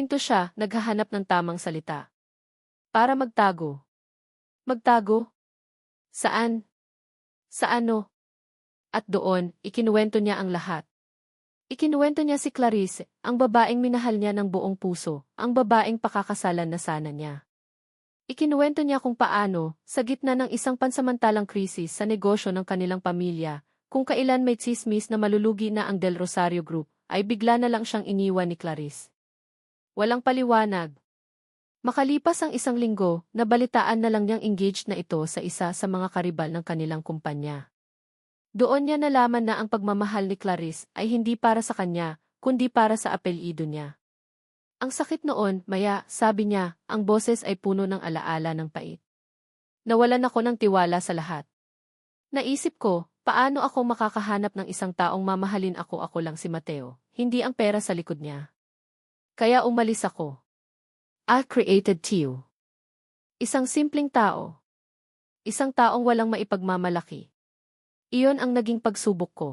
Hinto siya, naghahanap ng tamang salita. Para magtago. Magtago? Saan? Sa ano? At doon, ikinuwento niya ang lahat. Ikinuwento niya si Clarice, ang babaeng minahal niya ng buong puso, ang babaeng pakakasalan na sana niya. Ikinuwento niya kung paano, sa gitna ng isang pansamantalang krisis sa negosyo ng kanilang pamilya, kung kailan may tsismis na malulugi na ang Del Rosario Group, ay bigla na lang siyang iniwan ni Clarice. Walang paliwanag. Makalipas ang isang linggo, nabalitaan na lang niyang engaged na ito sa isa sa mga karibal ng kanilang kumpanya. Doon niya nalaman na ang pagmamahal ni Clarice ay hindi para sa kanya, kundi para sa apelyido niya. Ang sakit noon, Maya, sabi niya, ang boses ay puno ng alaala ng pait. Nawalan ako ng tiwala sa lahat. Naisip ko, paano ako makakahanap ng isang taong mamahalin ako lang si Mateo, hindi ang pera sa likod niya. Kaya umalis ako. I created Tio. Isang simpleng tao. Isang taong walang maipagmamalaki. Iyon ang naging pagsubok ko.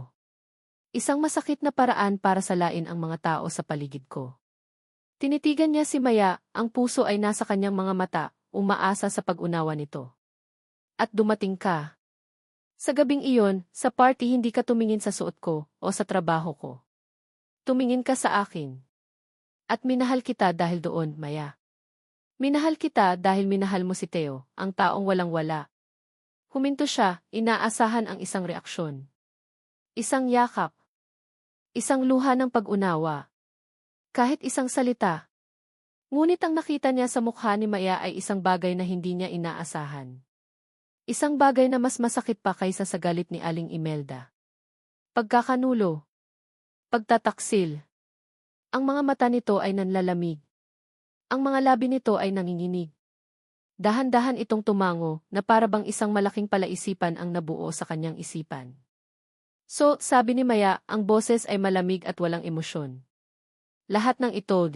Isang masakit na paraan para salain ang mga tao sa paligid ko. Tinitigan niya si Maya, ang puso ay nasa kanyang mga mata, umaasa sa pag-unawa nito. At dumating ka. Sa gabing iyon, sa party hindi ka tumingin sa suot ko o sa trabaho ko. Tumingin ka sa akin. At minahal kita dahil doon, Maya. Minahal kita dahil minahal mo si Theo, ang taong walang-wala. Huminto siya, inaasahan ang isang reaksyon. Isang yakap. Isang luha ng pag-unawa. Kahit isang salita. Ngunit ang nakita niya sa mukha ni Maya ay isang bagay na hindi niya inaasahan. Isang bagay na mas masakit pa kaysa sa galit ni Aling Imelda. Pagkakanulo. Pagtataksil. Ang mga mata nito ay nanlalamig. Ang mga labi nito ay nanginginig. Dahan-dahan itong tumango na para bang isang malaking palaisipan ang nabuo sa kanyang isipan. So, sabi ni Maya, ang boses ay malamig at walang emosyon. Lahat ng ito,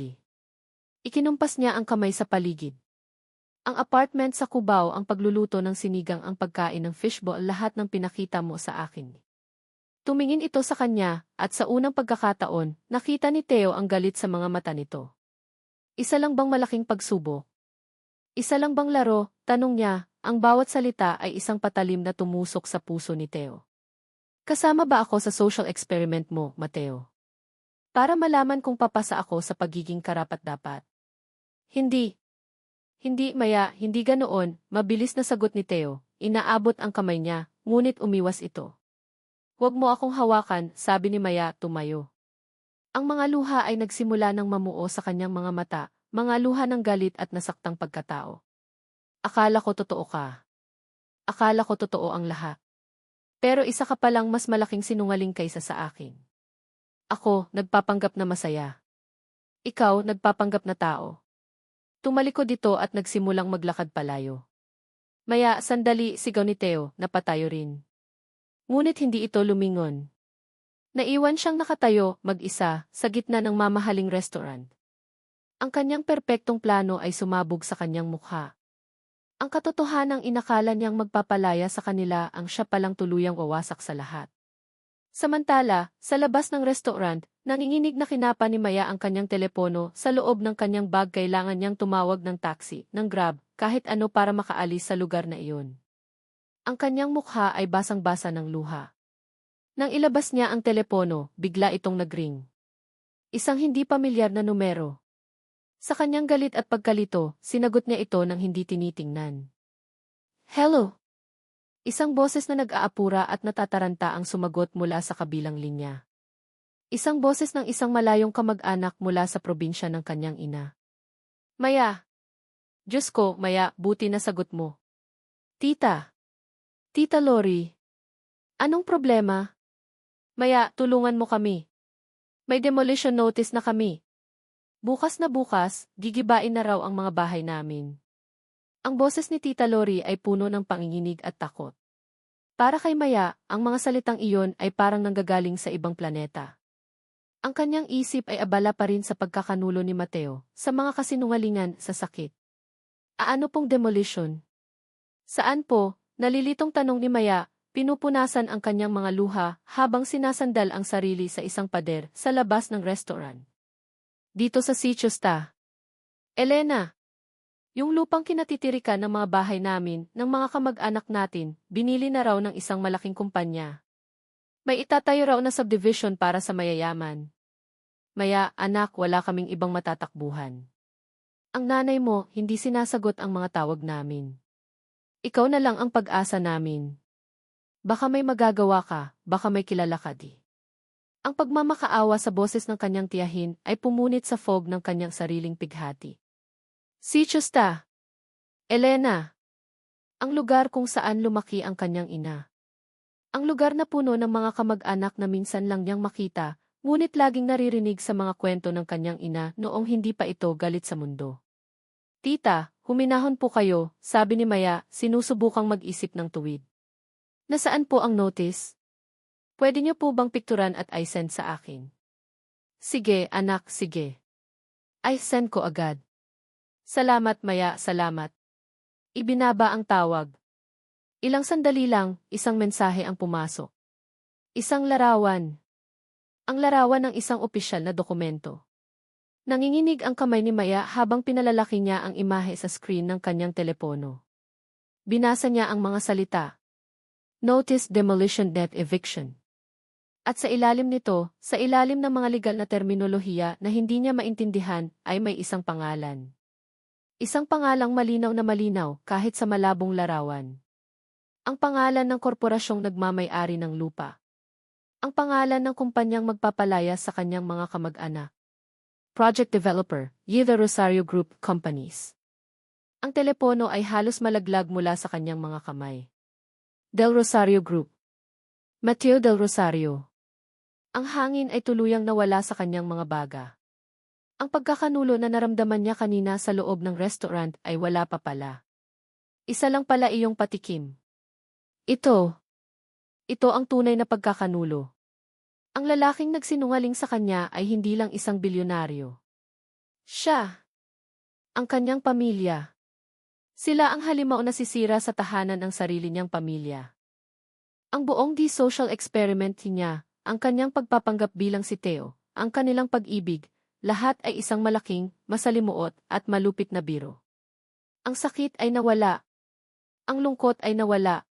ikinumpas niya ang kamay sa paligid. Ang apartment sa Cubao, ang pagluluto ng sinigang, ang pagkain ng fishball, lahat ng pinakita mo sa akin. Tumingin ito sa kanya, at sa unang pagkakataon, nakita ni Theo ang galit sa mga mata nito. Isa lang bang malaking pagsubok? Isa lang bang laro? Tanong niya, ang bawat salita ay isang patalim na tumusok sa puso ni Theo. Kasama ba ako sa social experiment mo, Mateo? Para malaman kung papasa ako sa pagiging karapat-dapat. Hindi. Hindi, Maya, hindi ganoon, mabilis na sagot ni Theo. Inaabot ang kamay niya, ngunit umiwas ito. Huwag mo akong hawakan, sabi ni Maya, tumayo. Ang mga luha ay nagsimula ng mamuo sa kanyang mga mata, mga luha ng galit at nasaktang pagkatao. Akala ko totoo ka. Akala ko totoo ang lahat. Pero isa ka palang mas malaking sinungaling kaysa sa akin. Ako, nagpapanggap na masaya. Ikaw, nagpapanggap na tao. Tumalikod dito at nagsimulang maglakad palayo. Maya, sandali, sigaw ni Theo, napatayo rin. Ngunit hindi ito lumingon. Naiwan siyang nakatayo, mag-isa, sa gitna ng mamahaling restaurant. Ang kanyang perpektong plano ay sumabog sa kanyang mukha. Ang katotohanang inakala niyang magpapalaya sa kanila ang siya palang tuluyang wawasak sa lahat. Samantala, sa labas ng restaurant, nanginginig na kinapa ni Maya ang kanyang telepono, sa loob ng kanyang bag kailangan niyang tumawag ng taxi, ng Grab, kahit ano para makaalis sa lugar na iyon. Ang kanyang mukha ay basang-basa ng luha. Nang ilabas niya ang telepono, bigla itong nagring. Isang hindi pamilyar na numero. Sa kanyang galit at pagkalito, sinagot niya ito nang hindi tinitingnan. Hello? Isang boses na nag-aapura at natataranta ang sumagot mula sa kabilang linya. Isang boses ng isang malayong kamag-anak mula sa probinsya ng kanyang ina. Maya! Diyos ko, Maya, buti na sagot mo. Tita! Tita Lori! Anong problema? Maya, tulungan mo kami. May demolition notice na kami. Bukas na bukas, gigibain na raw ang mga bahay namin. Ang boses ni Tita Lori ay puno ng panginginig at takot. Para kay Maya, ang mga salitang iyon ay parang nanggagaling sa ibang planeta. Ang kanyang isip ay abala pa rin sa pagkakanulo ni Mateo, sa mga kasinungalingan, sa sakit. Aano pong demolition? Saan po? Nalilitong tanong ni Maya, pinupunasan ang kanyang mga luha habang sinasandal ang sarili sa isang pader sa labas ng restaurant. Dito sa Sitio Sta. Elena, yung lupang kinatitirikan ng mga bahay namin, ng mga kamag-anak natin, binili na raw ng isang malaking kumpanya. May itatayo raw na subdivision para sa mayayaman. Maya, anak, wala kaming ibang matatakbuhan. Ang nanay mo, hindi sinasagot ang mga tawag namin. Ikaw na lang ang pag-asa namin. Baka may magagawa ka, baka may kilala ka di. Ang pagmamakaawa sa boses ng kanyang tiyahin ay pumunit sa fog ng kanyang sariling pighati. Si Chusta, Elena, ang lugar kung saan lumaki ang kanyang ina. Ang lugar na puno ng mga kamag-anak na minsan lang niyang makita, ngunit laging naririnig sa mga kwento ng kanyang ina noong hindi pa ito galit sa mundo. Tita, huminahon po kayo, sabi ni Maya, sinusubukang mag-isip ng tuwid. Nasaan po ang notice? Pwede niyo po bang pikturan at i-send sa akin? Sige, anak, sige. I-send ko agad. Salamat, Maya, salamat. Ibinaba ang tawag. Ilang sandali lang, isang mensahe ang pumasok. Isang larawan. Ang larawan ng isang opisyal na dokumento. Nanginginig ang kamay ni Maya habang pinalalaki niya ang imahe sa screen ng kanyang telepono. Binasa niya ang mga salita. Notice demolition death eviction. At sa ilalim nito, sa ilalim ng mga legal na terminolohiya na hindi niya maintindihan, ay may isang pangalan. Isang pangalang malinaw na malinaw kahit sa malabong larawan. Ang pangalan ng korporasyong nagmamay-ari ng lupa. Ang pangalan ng kumpanyang magpapalaya sa kanyang mga kamag-anak. Project Developer, The Rosario Group Companies. Ang telepono ay halos malaglag mula sa kanyang mga kamay. Del Rosario Group. Mateo Del Rosario. Ang hangin ay tuluyang nawala sa kanyang mga baga. Ang pagkakanulo na naramdaman niya kanina sa loob ng restaurant ay wala pa pala. Isa lang pala iyong patikim. Ito ang tunay na pagkakanulo. Ang lalaking nagsinungaling sa kanya ay hindi lang isang bilyonaryo. Siya. Ang kanyang pamilya. Sila ang halimaw na sisira sa tahanan ng sarili niyang pamilya. Ang buong social experiment niya, ang kanyang pagpapanggap bilang si Theo, ang kanilang pag-ibig, lahat ay isang malaking, masalimuot at malupit na biro. Ang sakit ay nawala. Ang lungkot ay nawala.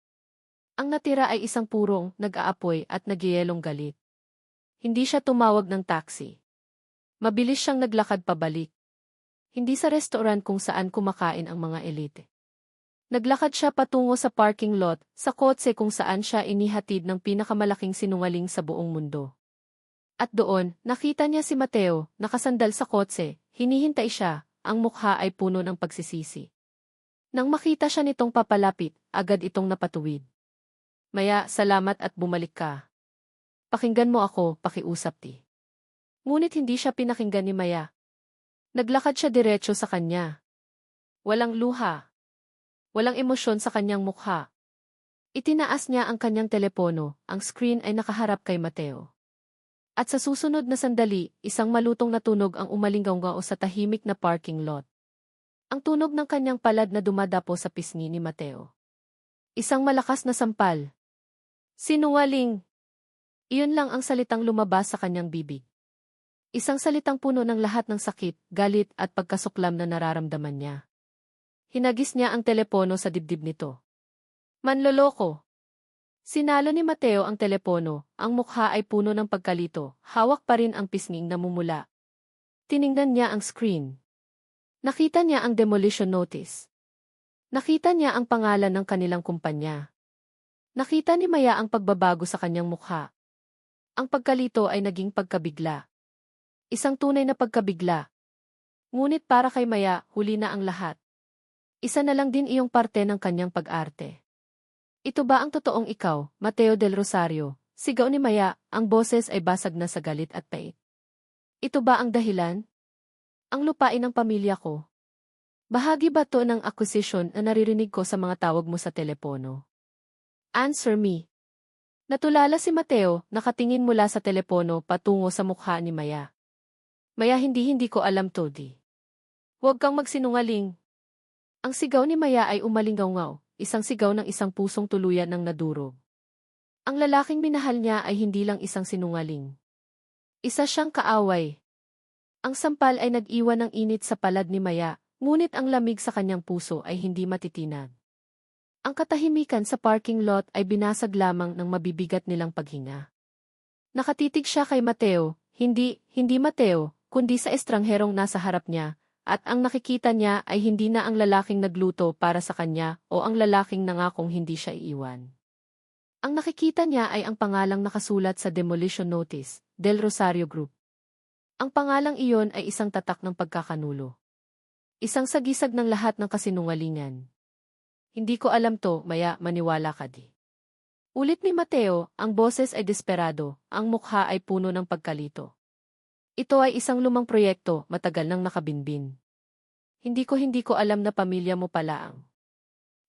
Ang natira ay isang purong, nag-aapoy at nagyayelong galit. Hindi siya tumawag ng taxi. Mabilis siyang naglakad pabalik. Hindi sa restaurant kung saan kumakain ang mga elite. Naglakad siya patungo sa parking lot, sa kotse kung saan siya inihatid ng pinakamalaking sinungaling sa buong mundo. At doon, nakita niya si Mateo, nakasandal sa kotse, hinihintay siya, ang mukha ay puno ng pagsisisi. Nang makita siya nitong papalapit, agad itong napatuwid. Maya, salamat at bumalik ka. Pakinggan mo ako, pakiusap ti. Ngunit hindi siya pinakinggan ni Maya. Naglakad siya diretso sa kanya. Walang luha. Walang emosyon sa kanyang mukha. Itinaas niya ang kanyang telepono, ang screen ay nakaharap kay Mateo. At sa susunod na sandali, isang malutong na tunog ang umalinggaw-ngao sa tahimik na parking lot. Ang tunog ng kanyang palad na dumadapo sa pisngi ni Mateo. Isang malakas na sampal. Sinungaling! Iyon lang ang salitang lumabas sa kanyang bibig. Isang salitang puno ng lahat ng sakit, galit at pagkasuklam na nararamdaman niya. Hinagis niya ang telepono sa dibdib nito. Manloloko! Sinalo ni Mateo ang telepono, ang mukha ay puno ng pagkalito, hawak pa rin ang pisnging namumula. Tiningnan niya ang screen. Nakita niya ang demolition notice. Nakita niya ang pangalan ng kanilang kumpanya. Nakita ni Maya ang pagbabago sa kanyang mukha. Ang pagkalito ay naging pagkabigla. Isang tunay na pagkabigla. Ngunit para kay Maya, huli na ang lahat. Isa na lang din iyong parte ng kanyang pag-arte. Ito ba ang totoong ikaw, Mateo Del Rosario? Sigaw ni Maya, ang boses ay basag na sa galit at pait. Ito ba ang dahilan? Ang lupain ng pamilya ko. Bahagi ba to ng acquisition na naririnig ko sa mga tawag mo sa telepono? Answer me. Natulala si Mateo, nakatingin mula sa telepono patungo sa mukha ni Maya. Maya, hindi ko alam to di. Huwag kang magsinungaling. Ang sigaw ni Maya ay umalinggaw-ngaw, isang sigaw ng isang pusong tuluyan ng nadurog. Ang lalaking minahal niya ay hindi lang isang sinungaling. Isa siyang kaaway. Ang sampal ay nag-iwan ng init sa palad ni Maya, ngunit ang lamig sa kanyang puso ay hindi matitinag. Ang katahimikan sa parking lot ay binasag lamang ng mabibigat nilang paghinga. Nakatitig siya kay Mateo, hindi Mateo, kundi sa estrangherong nasa harap niya, at ang nakikita niya ay hindi na ang lalaking nagluto para sa kanya o ang lalaking nangakong hindi siya iiwan. Ang nakikita niya ay ang pangalang nakasulat sa demolition notice, Del Rosario Group. Ang pangalang iyon ay isang tatak ng pagkakanulo. Isang sagisag ng lahat ng kasinungalingan. Hindi ko alam to, Maya, maniwala ka di. Ulit ni Mateo, ang boses ay desperado, ang mukha ay puno ng pagkalito. Ito ay isang lumang proyekto, matagal nang nakabinbin. Hindi ko alam na pamilya mo pala ang.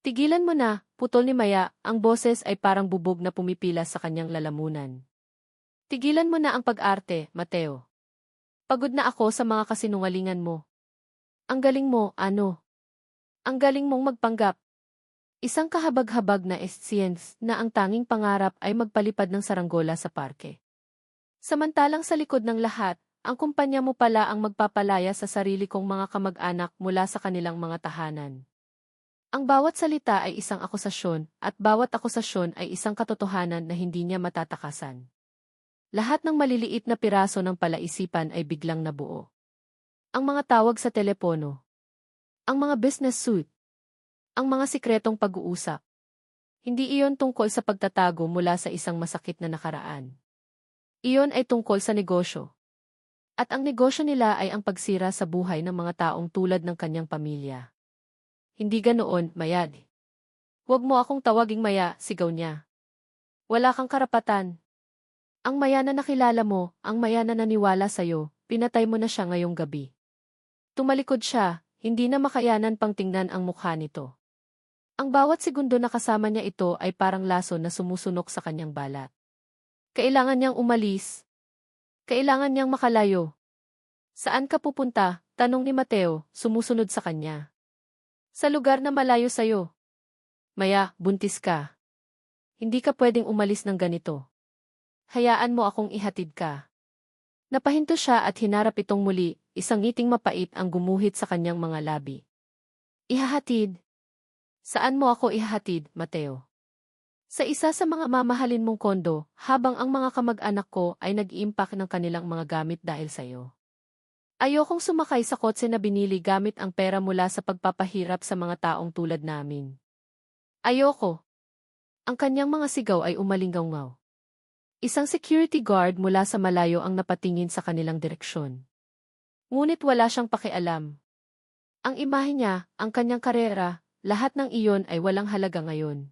Tigilan mo na, putol ni Maya, ang boses ay parang bubog na pumipila sa kanyang lalamunan. Tigilan mo na ang pag-arte, Mateo. Pagod na ako sa mga kasinungalingan mo. Ang galing mo, ano? Ang galing mong magpanggap. Isang kahabag-habag na science na ang tanging pangarap ay magpalipad ng saranggola sa parke. Samantalang sa likod ng lahat, ang kumpanya mo pala ang magpapalaya sa sarili kong mga kamag-anak mula sa kanilang mga tahanan. Ang bawat salita ay isang akusasyon, at bawat akusasyon ay isang katotohanan na hindi niya matatakasan. Lahat ng maliliit na piraso ng palaisipan ay biglang nabuo. Ang mga tawag sa telepono. Ang mga business suite. Ang mga sikretong pag-uusap. Hindi iyon tungkol sa pagtatago mula sa isang masakit na nakaraan. Iyon ay tungkol sa negosyo. At ang negosyo nila ay ang pagsira sa buhay ng mga taong tulad ng kanyang pamilya. Hindi ganoon, Mayad. Huwag mo akong tawaging Maya, sigaw niya. Wala kang karapatan. Ang Maya na nakilala mo, ang Maya na naniwala sa'yo, pinatay mo na siya ngayong gabi. Tumalikod siya, hindi na makayanan pang tingnan ang mukha nito. Ang bawat segundo na kasama niya ito ay parang laso na sumusunok sa kanyang balat. Kailangan niyang umalis. Kailangan niyang makalayo. Saan ka pupunta? Tanong ni Mateo, sumusunod sa kanya. Sa lugar na malayo sa'yo. Maya, buntis ka. Hindi ka pwedeng umalis ng ganito. Hayaan mo akong ihatid ka. Napahinto siya at hinarap itong muli, isang ngiting mapait ang gumuhit sa kanyang mga labi. Ihahatid? Saan mo ako ihahatid, Mateo? Sa isa sa mga mamahalin mong kondo, habang ang mga kamag-anak ko ay nag-iimpake ng kanilang mga gamit dahil sa'yo. Ayokong sumakay sa kotse na binili gamit ang pera mula sa pagpapahirap sa mga taong tulad namin. Ayoko. Ang kanyang mga sigaw ay umalingaw-ngaw. Isang security guard mula sa malayo ang napatingin sa kanilang direksyon. Ngunit wala siyang pakialam. Ang imahe niya, ang kanyang karera, lahat ng iyon ay walang halaga ngayon.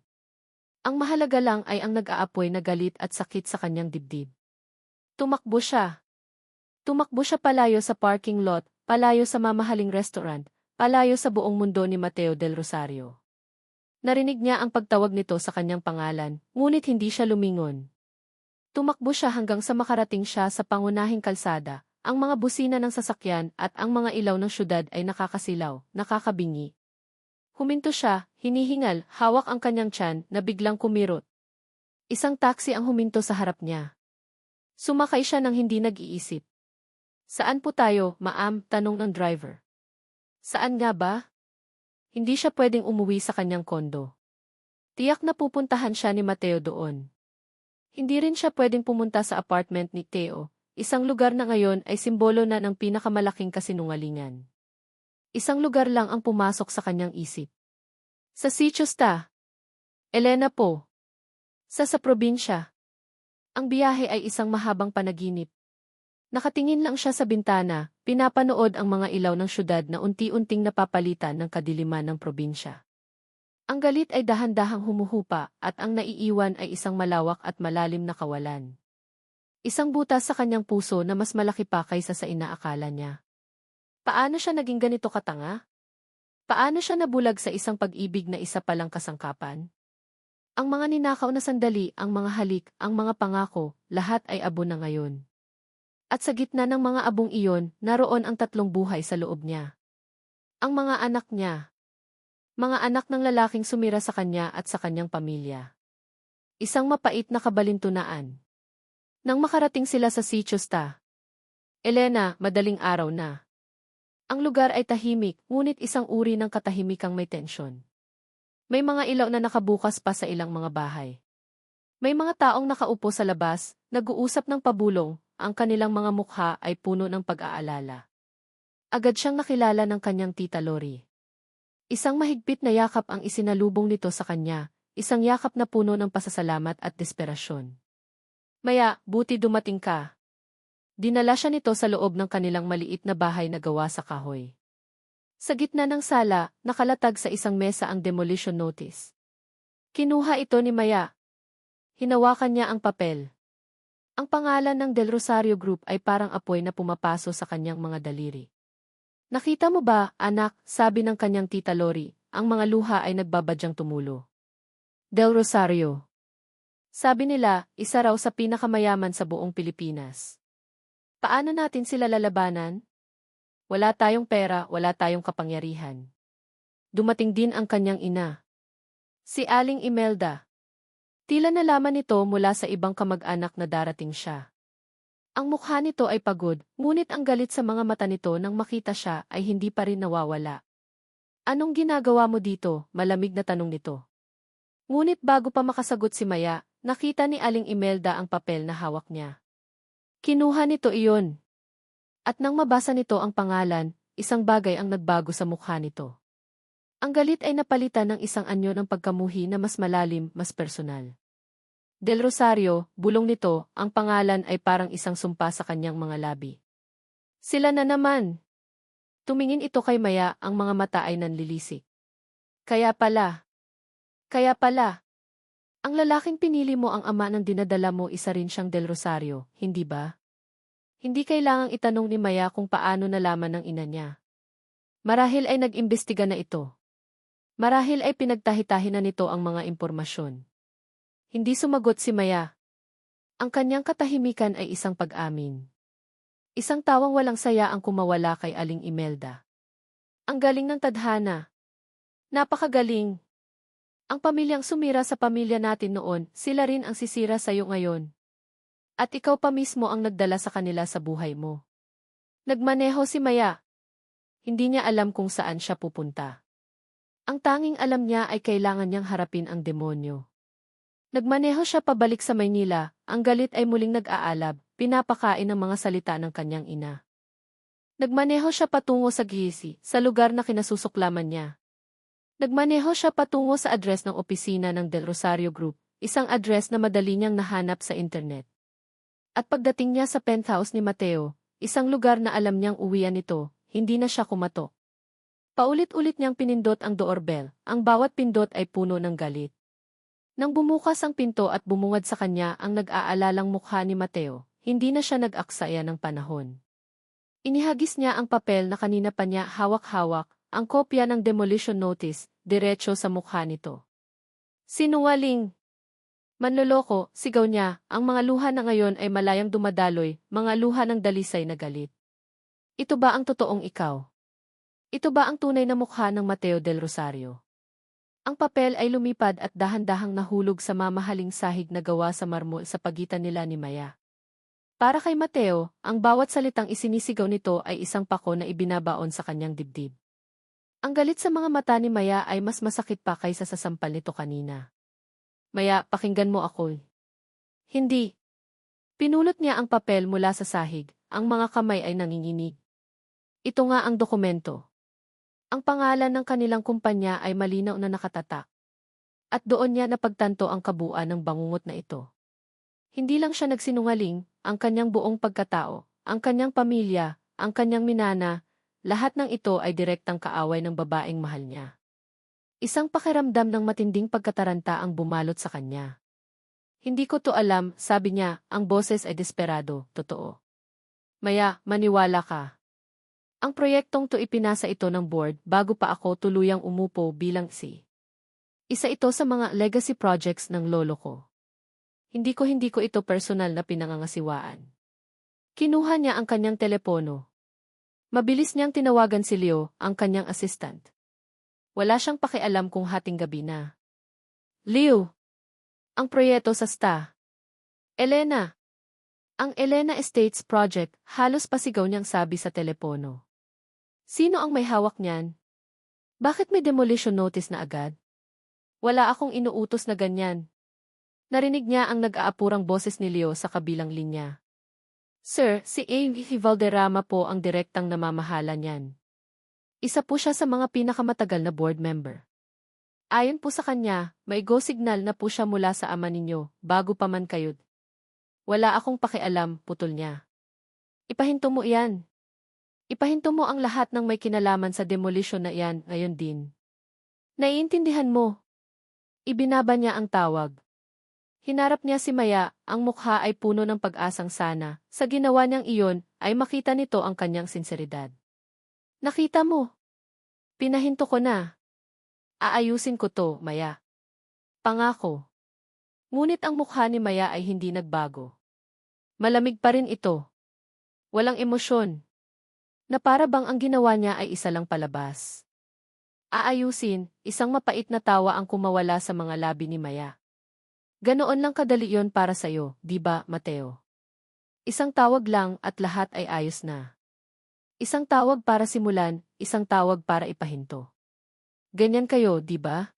Ang mahalaga lang ay ang nag-aapoy na galit at sakit sa kanyang dibdib. Tumakbo siya. Tumakbo siya palayo sa parking lot, palayo sa mamahaling restaurant, palayo sa buong mundo ni Mateo del Rosario. Narinig niya ang pagtawag nito sa kanyang pangalan, ngunit hindi siya lumingon. Tumakbo siya hanggang sa makarating siya sa pangunahing kalsada, ang mga busina ng sasakyan at ang mga ilaw ng syudad ay nakakasilaw, nakakabingi. Huminto siya, hinihingal, hawak ang kanyang tiyan na biglang kumirot. Isang taxi ang huminto sa harap niya. Sumakay siya nang hindi nag-iisip. Saan po tayo, ma'am? Tanong ng driver. Saan nga ba? Hindi siya pwedeng umuwi sa kanyang kondo. Tiyak na pupuntahan siya ni Mateo doon. Hindi rin siya pwedeng pumunta sa apartment ni Theo, isang lugar na ngayon ay simbolo na ng pinakamalaking kasinungalingan. Isang lugar lang ang pumasok sa kanyang isip. Sa Sitio Sta. Elena po. Sa probinsya. Ang biyahe ay isang mahabang panaginip. Nakatingin lang siya sa bintana, pinapanood ang mga ilaw ng syudad na unti-unting napapalitan ng kadiliman ng probinsya. Ang galit ay dahan-dahang humuhupa at ang naiiwan ay isang malawak at malalim na kawalan. Isang butas sa kanyang puso na mas malaki pa kaysa sa inaakala niya. Paano siya naging ganito katanga? Paano siya nabulag sa isang pag-ibig na isa palang kasangkapan? Ang mga ninakaw na sandali, ang mga halik, ang mga pangako, lahat ay abo na ngayon. At sa gitna ng mga abong iyon, naroon ang tatlong buhay sa loob niya. Ang mga anak niya. Mga anak ng lalaking sumira sa kanya at sa kanyang pamilya. Isang mapait na kabalintunaan. Nang makarating sila sa Sitio Sta. Elena, madaling araw na. Ang lugar ay tahimik, ngunit isang uri ng katahimikang may tensyon. May mga ilaw na nakabukas pa sa ilang mga bahay. May mga taong nakaupo sa labas, nag-uusap ng pabulong, ang kanilang mga mukha ay puno ng pag-aalala. Agad siyang nakilala ng kanyang tita Lori. Isang mahigpit na yakap ang isinalubong nito sa kanya, isang yakap na puno ng pasasalamat at desperasyon. Maya, buti dumating ka. Dinala siya nito sa loob ng kanilang maliit na bahay na gawa sa kahoy. Sa gitna ng sala, nakalatag sa isang mesa ang demolition notice. Kinuha ito ni Maya. Hinawakan niya ang papel. Ang pangalan ng Del Rosario Group ay parang apoy na pumapaso sa kanyang mga daliri. Nakita mo ba, anak, sabi ng kanyang tita Lori, ang mga luha ay nagbabadyang tumulo. Del Rosario. Sabi nila, isa raw sa pinakamayaman sa buong Pilipinas. Paano natin sila lalabanan? Wala tayong pera, wala tayong kapangyarihan. Dumating din ang kanyang ina. Si Aling Imelda. Tila nalaman nito mula sa ibang kamag-anak na darating siya. Ang mukha nito ay pagod, ngunit ang galit sa mga mata nito nang makita siya ay hindi pa rin nawawala. Anong ginagawa mo dito? Malamig na tanong nito. Ngunit bago pa makasagot si Maya, nakita ni Aling Imelda ang papel na hawak niya. Kinuha nito iyon. At nang mabasa nito ang pangalan, isang bagay ang nagbago sa mukha nito. Ang galit ay napalitan ng isang anyo ng pagkamuhi na mas malalim, mas personal. Del Rosario, bulong nito, ang pangalan ay parang isang sumpa sa kanyang mga labi. Sila na naman. Tumingin ito kay Maya, ang mga mata ay nanlilisik. Kaya pala. Ang lalaking pinili mo ang ama ng dinadala mo isa rin siyang Del Rosario, hindi ba? Hindi kailangang itanong ni Maya kung paano nalaman ng ina niya. Marahil ay nag-imbestiga na ito. Marahil ay pinagtahi-tahi na nito ang mga impormasyon. Hindi sumagot si Maya. Ang kanyang katahimikan ay isang pag-amin. Isang tawang walang saya ang kumawala kay Aling Imelda. Ang galing ng tadhana. Napakagaling. Ang pamilyang sumira sa pamilya natin noon, sila rin ang sisira sa iyo ngayon. At ikaw pa mismo ang nagdala sa kanila sa buhay mo. Nagmaneho si Maya. Hindi niya alam kung saan siya pupunta. Ang tanging alam niya ay kailangan niyang harapin ang demonyo. Nagmaneho siya pabalik sa Maynila, ang galit ay muling nag-aalab, pinapakain ang mga salita ng kanyang ina. Nagmaneho siya patungo sa Gisi, sa lugar na kinasusuklaman niya. Nagmaneho siya patungo sa address ng opisina ng Del Rosario Group, isang address na madali niyang nahanap sa internet. At pagdating niya sa penthouse ni Mateo, isang lugar na alam niyang uwian nito, hindi na siya kumatok. Paulit-ulit niyang pinindot ang doorbell, ang bawat pindot ay puno ng galit. Nang bumukas ang pinto at bumungad sa kanya ang nag-aalalang mukha ni Mateo, hindi na siya nag-aksaya ng panahon. Inihagis niya ang papel na kanina pa niya hawak-hawak, ang kopya ng demolition notice, diretso sa mukha nito. Sinungaling! Manloloko, sigaw niya, ang mga luha na ngayon ay malayang dumadaloy, mga luha ng dalisay na galit. Ito ba ang totoong ikaw? Ito ba ang tunay na mukha ng Mateo del Rosario? Ang papel ay lumipad at dahan-dahang nahulog sa mamahaling sahig na gawa sa marmol sa pagitan nila ni Maya. Para kay Mateo, ang bawat salitang isinisigaw nito ay isang pako na ibinabaon sa kanyang dibdib. Ang galit sa mga mata ni Maya ay mas masakit pa kaysa sa sampal nito kanina. Maya, pakinggan mo ako. Hindi. Pinulot niya ang papel mula sa sahig, ang mga kamay ay nanginginig. Ito nga ang dokumento. Ang pangalan ng kanilang kumpanya ay malinaw na nakatatak. At doon niya napagtanto ang kabuuan ng bangungot na ito. Hindi lang siya nagsinungaling, ang kanyang buong pagkatao, ang kanyang pamilya, ang kanyang minana, lahat ng ito ay direktang kaaway ng babaeng mahal niya. Isang pakiramdam ng matinding pagkataranta ang bumalot sa kanya. Hindi ko to alam, sabi niya, ang boses ay desperado, totoo. Maya, maniwala ka. Ang proyektong to ipinasa ito ng board bago pa ako tuluyang umupo bilang isa ito sa mga legacy projects ng lolo ko. Hindi ko ito personal na pinangangasiwaan. Kinuha niya ang kanyang telepono. Mabilis niyang tinawagan si Leo, ang kanyang assistant. Wala siyang pakialam kung hating gabi na. Leo! Ang proyekto sa STA. Elena! Ang Elena Estates Project, halos pasigaw niyang sabi sa telepono. Sino ang may hawak niyan? Bakit may demolition notice na agad? Wala akong inuutos na ganyan. Narinig niya ang nag-aapurang boses ni Leo sa kabilang linya. Sir, si Amy Valderrama po ang direktang namamahala niyan. Isa po siya sa mga pinakamatagal na board member. Ayon po sa kanya, may go signal na po siya mula sa ama ninyo, bago pa man kayo. Wala akong pakialam, putol niya. Ipahinto mo iyan. Ipahinto mo ang lahat ng may kinalaman sa demolition na iyan ngayon din. Naiintindihan mo? Ibinaba niya ang tawag. Hinarap niya si Maya, ang mukha ay puno ng pag-asang sana. Sa ginawa niyang iyon, ay makita nito ang kanyang sinseridad. Nakita mo? Pinahinto ko na. Aayusin ko to, Maya. Pangako. Ngunit ang mukha ni Maya ay hindi nagbago. Malamig pa rin ito. Walang emosyon. Na para bang ang ginawa niya ay isa lang palabas. Aayusin, isang mapait na tawa ang kumawala sa mga labi ni Maya. Ganoon lang kadali yon para sa'yo, di ba, Mateo? Isang tawag lang at lahat ay ayos na. Isang tawag para simulan, isang tawag para ipahinto. Ganyan kayo, di ba?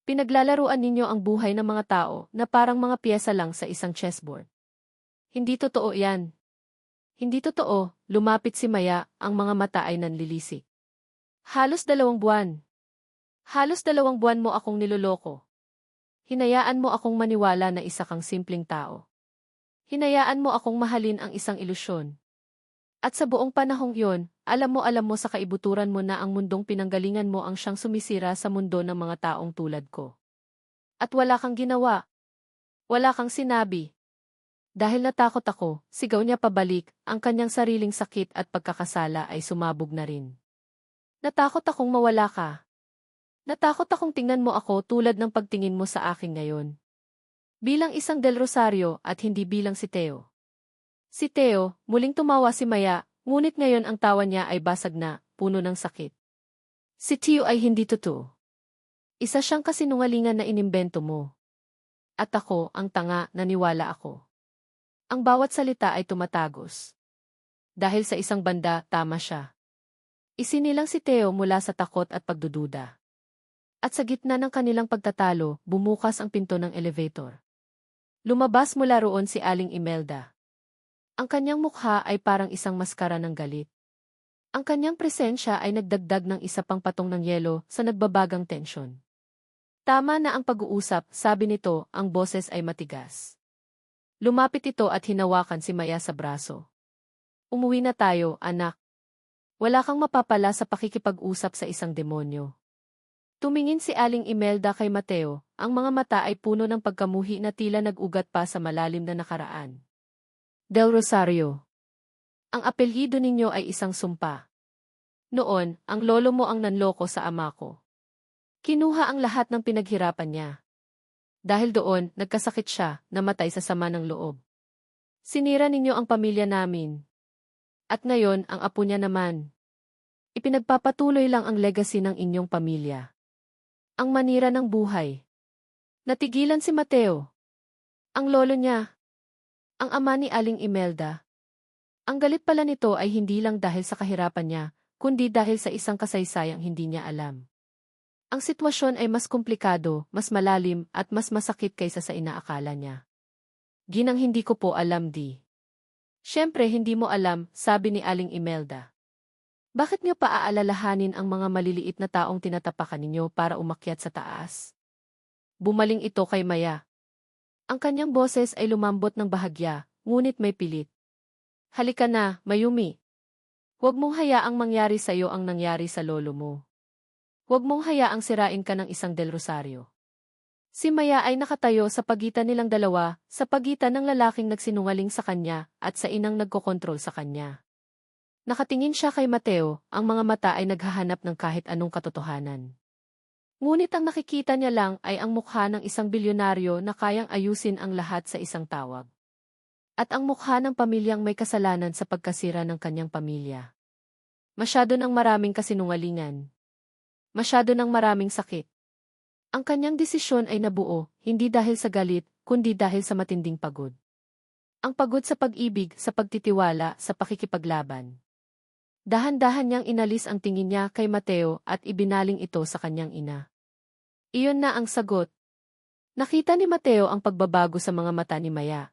Pinaglalaruan ninyo ang buhay ng mga tao na parang mga piyesa lang sa isang chessboard. Hindi totoo yan. Hindi totoo, lumapit si Maya, ang mga mata ay nanlilisik. Halos 2 buwan. Halos 2 buwan mo akong niloloko. Hinayaan mo akong maniwala na isa kang simpleng tao. Hinayaan mo akong mahalin ang isang ilusyon. At sa buong panahong yon, alam mo sa kaibuturan mo na ang mundong pinanggalingan mo ang siyang sumisira sa mundo ng mga taong tulad ko. At wala kang ginawa. Wala kang sinabi. Dahil natakot ako, sigaw niya pabalik, ang kanyang sariling sakit at pagkakasala ay sumabog na rin. Natakot akong mawala ka. Natakot akong tingnan mo ako tulad ng pagtingin mo sa akin ngayon. Bilang isang Del Rosario at hindi bilang si Theo. Si Theo, muling tumawa si Maya, ngunit ngayon ang tawa niya ay basag na, puno ng sakit. Si Theo ay hindi totoo. Isa siyang kasinungalingan na inimbento mo. At ako, ang tanga, naniwala ako. Ang bawat salita ay tumatagos. Dahil sa isang banda, tama siya. Isinilang si Theo mula sa takot at pagdududa. At sa gitna ng kanilang pagtatalo, bumukas ang pinto ng elevator. Lumabas mula roon si Aling Imelda. Ang kanyang mukha ay parang isang maskara ng galit. Ang kanyang presensya ay nagdagdag ng isa pang patong ng yelo sa nagbabagang tensyon. Tama na ang pag-uusap, sabi nito, ang boses ay matigas. Lumapit ito at hinawakan si Maya sa braso. Umuwi na tayo, anak. Wala kang mapapala sa pakikipag-usap sa isang demonyo. Tumingin si Aling Imelda kay Mateo, ang mga mata ay puno ng pagkamuhi na tila nag-ugat pa sa malalim na nakaraan. Del Rosario. Ang apelyido ninyo ay isang sumpa. Noon, ang lolo mo ang nanloko sa ama ko. Kinuha ang lahat ng pinaghirapan niya. Dahil doon, nagkasakit siya, namatay sa sama ng loob. Sinira ninyo ang pamilya namin. At ngayon, ang apo niya naman. Ipinagpapatuloy lang ang legacy ng inyong pamilya. Ang manira ng buhay. Natigilan si Mateo. Ang lolo niya. Ang ama ni Aling Imelda. Ang galit pala nito ay hindi lang dahil sa kahirapan niya, kundi dahil sa isang kasaysayang hindi niya alam. Ang sitwasyon ay mas komplikado, mas malalim, at mas masakit kaysa sa inaakala niya. Ginang hindi ko po alam di. Siyempre hindi mo alam, sabi ni Aling Imelda. Bakit niyo paaalalahanin ang mga maliliit na taong tinatapakan ninyo para umakyat sa taas? Bumaling ito kay Maya. Ang kanyang boses ay lumambot ng bahagya, ngunit may pilit. Halika na, Mayumi. Huwag mong hayaang mangyari sa iyo ang nangyari sa lolo mo. Huwag mong hayaang sirain ka ng isang Del Rosario. Si Maya ay nakatayo sa pagitan nilang dalawa, sa pagitan ng lalaking nagsinungaling sa kanya at sa inang nagkokontrol sa kanya. Nakatingin siya kay Mateo, ang mga mata ay naghahanap ng kahit anong katotohanan. Ngunit ang nakikita niya lang ay ang mukha ng isang bilyonaryo na kayang ayusin ang lahat sa isang tawag. At ang mukha ng pamilyang may kasalanan sa pagkasira ng kanyang pamilya. Masyado ng maraming kasinungalingan. Masyado ng maraming sakit. Ang kanyang desisyon ay nabuo, hindi dahil sa galit, kundi dahil sa matinding pagod. Ang pagod sa pag-ibig, sa pagtitiwala, sa pakikipaglaban. Dahan-dahan niyang inalis ang tingin niya kay Mateo at ibinaling ito sa kanyang ina. Iyon na ang sagot. Nakita ni Mateo ang pagbabago sa mga mata ni Maya.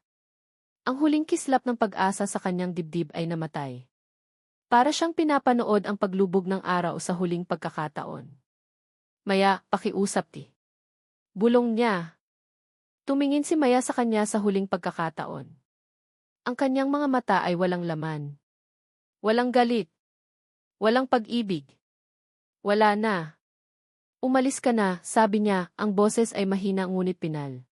Ang huling kislap ng pag-asa sa kanyang dibdib ay namatay. Para siyang pinapanood ang paglubog ng araw sa huling pagkakataon. Maya, pakiusap ti. Bulong niya. Tumingin si Maya sa kanya sa huling pagkakataon. Ang kanyang mga mata ay walang laman. Walang galit. Walang pag-ibig. Wala na. Umalis ka na, sabi niya, ang boses ay mahina ngunit pinal.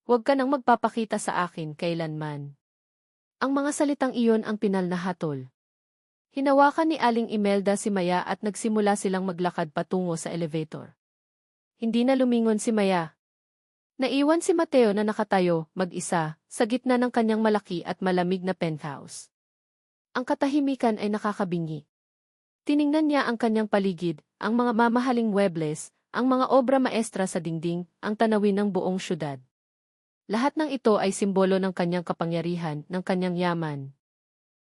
Huwag ka nang magpapakita sa akin kailanman. Ang mga salitang iyon ang pinal na hatol. Hinawakan ni Aling Imelda si Maya at nagsimula silang maglakad patungo sa elevator. Hindi na lumingon si Maya. Naiwan si Mateo na nakatayo, mag-isa, sa gitna ng kanyang malaki at malamig na penthouse. Ang katahimikan ay nakakabingi. Tiningnan niya ang kanyang paligid, ang mga mamahaling muebles, ang mga obra maestra sa dingding, ang tanawin ng buong syudad. Lahat ng ito ay simbolo ng kanyang kapangyarihan, ng kanyang yaman.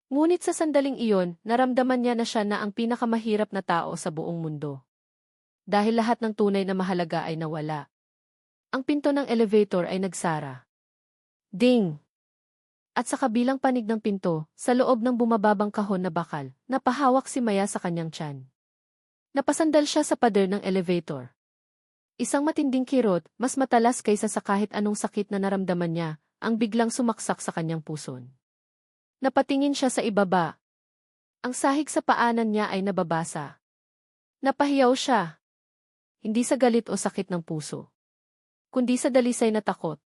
Ngunit sa sandaling iyon, naramdaman niya na siya na ang pinakamahirap na tao sa buong mundo. Dahil lahat ng tunay na mahalaga ay nawala. Ang pinto ng elevator ay nagsara. Ding! At sa kabilang panig ng pinto, sa loob ng bumababang kahon na bakal, napahawak si Maya sa kanyang tiyan. Napasandal siya sa pader ng elevator. Isang matinding kirot, mas matalas kaysa sa kahit anong sakit na naramdaman niya, ang biglang sumaksak sa kanyang puson. Napatingin siya sa ibaba. Ang sahig sa paanan niya ay nababasa. Napahiyaw siya. Hindi sa galit o sakit ng puso, kundi sa dalisay na takot.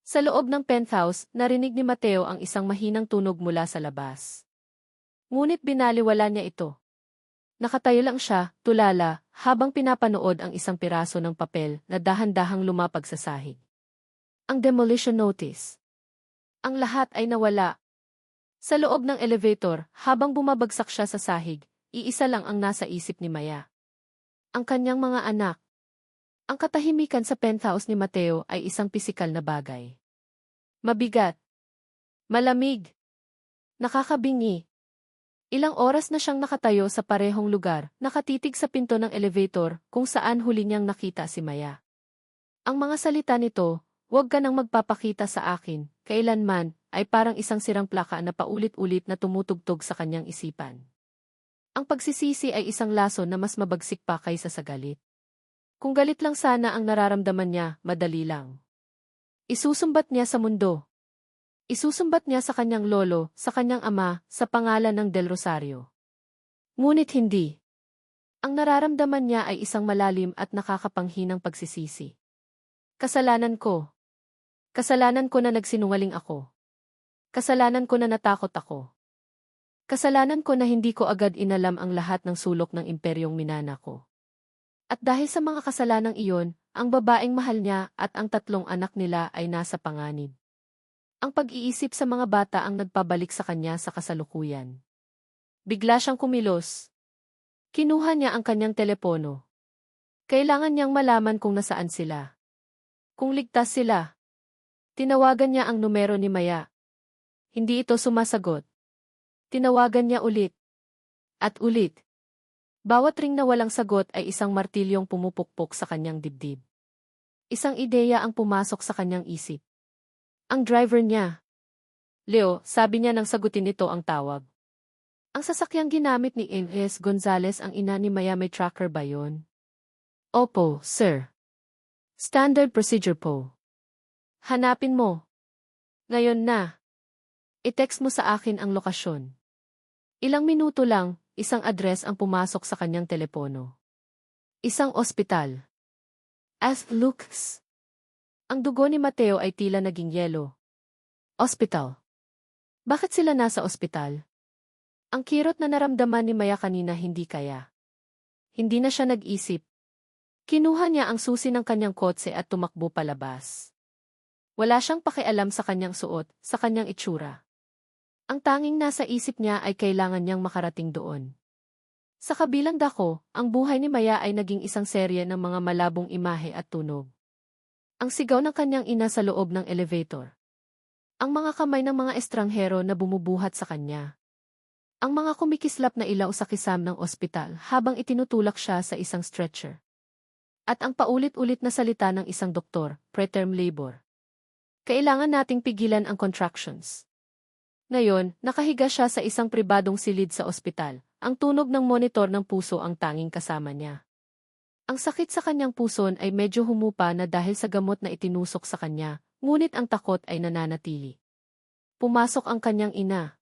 Sa loob ng penthouse, narinig ni Mateo ang isang mahinang tunog mula sa labas. Ngunit binaliwala niya ito. Nakatayo lang siya, tulala, habang pinapanood ang isang piraso ng papel na dahan-dahang lumapag sa sahig. Ang demolition notice. Ang lahat ay nawala. Sa loob ng elevator, habang bumabagsak siya sa sahig, iisa lang ang nasa isip ni Maya. Ang kanyang mga anak. Ang katahimikan sa penthouse ni Mateo ay isang pisikal na bagay. Mabigat. Malamig. Nakakabingi. Ilang oras na siyang nakatayo sa parehong lugar, nakatitig sa pinto ng elevator, kung saan huli niyang nakita si Maya. Ang mga salita nito, "Huwag ka nang magpapakita sa akin, kailanman," ay parang isang sirang plaka na paulit-ulit na tumutugtog sa kanyang isipan. Ang pagsisisi ay isang laso na mas mabagsik pa kaysa sa galit. Kung galit lang sana ang nararamdaman niya, madali lang. Isusumbat niya sa mundo. Isusumbat niya sa kanyang lolo, sa kanyang ama, sa pangalan ng Del Rosario. Ngunit hindi. Ang nararamdaman niya ay isang malalim at nakakapanghinang pagsisisi. Kasalanan ko. Kasalanan ko na nagsinungaling ako. Kasalanan ko na natakot ako. Kasalanan ko na hindi ko agad inalam ang lahat ng sulok ng imperyong minana ko. At dahil sa mga kasalanang iyon, ang babaeng mahal niya at ang 3 anak nila ay nasa panganib. Ang pag-iisip sa mga bata ang nagpabalik sa kanya sa kasalukuyan. Bigla siyang kumilos. Kinuha niya ang kanyang telepono. Kailangan niyang malaman kung nasaan sila. Kung ligtas sila. Tinawagan niya ang numero ni Maya. Hindi ito sumasagot. Tinawagan niya ulit. At ulit. Bawat ring na walang sagot ay isang martilyong pumupukpok sa kanyang dibdib. Isang ideya ang pumasok sa kanyang isip. Ang driver niya. Leo, sabi niya nang sagutin ito ang tawag. Ang sasakyang ginamit ni Inés Gonzalez ang ina ni Maya, may tracker ba yon? Opo, sir. Standard procedure po. Hanapin mo. Ngayon na. I-text mo sa akin ang lokasyon. Ilang minuto lang, isang address ang pumasok sa kanyang telepono. Isang ospital. As looks. Ang dugo ni Mateo ay tila naging yelo. Ospital. Bakit sila nasa ospital? Ang kirot na naramdaman ni Maya kanina hindi kaya. Hindi na siya nag-isip. Kinuha niya ang susi ng kanyang kotse at tumakbo palabas. Wala siyang pakialam sa kanyang suot, sa kanyang itsura. Ang tanging nasa isip niya ay kailangan niyang makarating doon. Sa kabilang dako, ang buhay ni Maya ay naging isang serye ng mga malabong imahe at tunog. Ang sigaw ng kanyang ina sa loob ng elevator. Ang mga kamay ng mga estranghero na bumubuhat sa kanya. Ang mga kumikislap na ilaw sa kisam ng ospital habang itinutulak siya sa isang stretcher. At ang paulit-ulit na salita ng isang doktor, preterm labor. Kailangan nating pigilan ang contractions. Ngayon, nakahiga siya sa isang pribadong silid sa ospital. Ang tunog ng monitor ng puso ang tanging kasama niya. Ang sakit sa kanyang puso ay medyo humupa na dahil sa gamot na itinusok sa kanya, ngunit ang takot ay nananatili. Pumasok ang kanyang ina.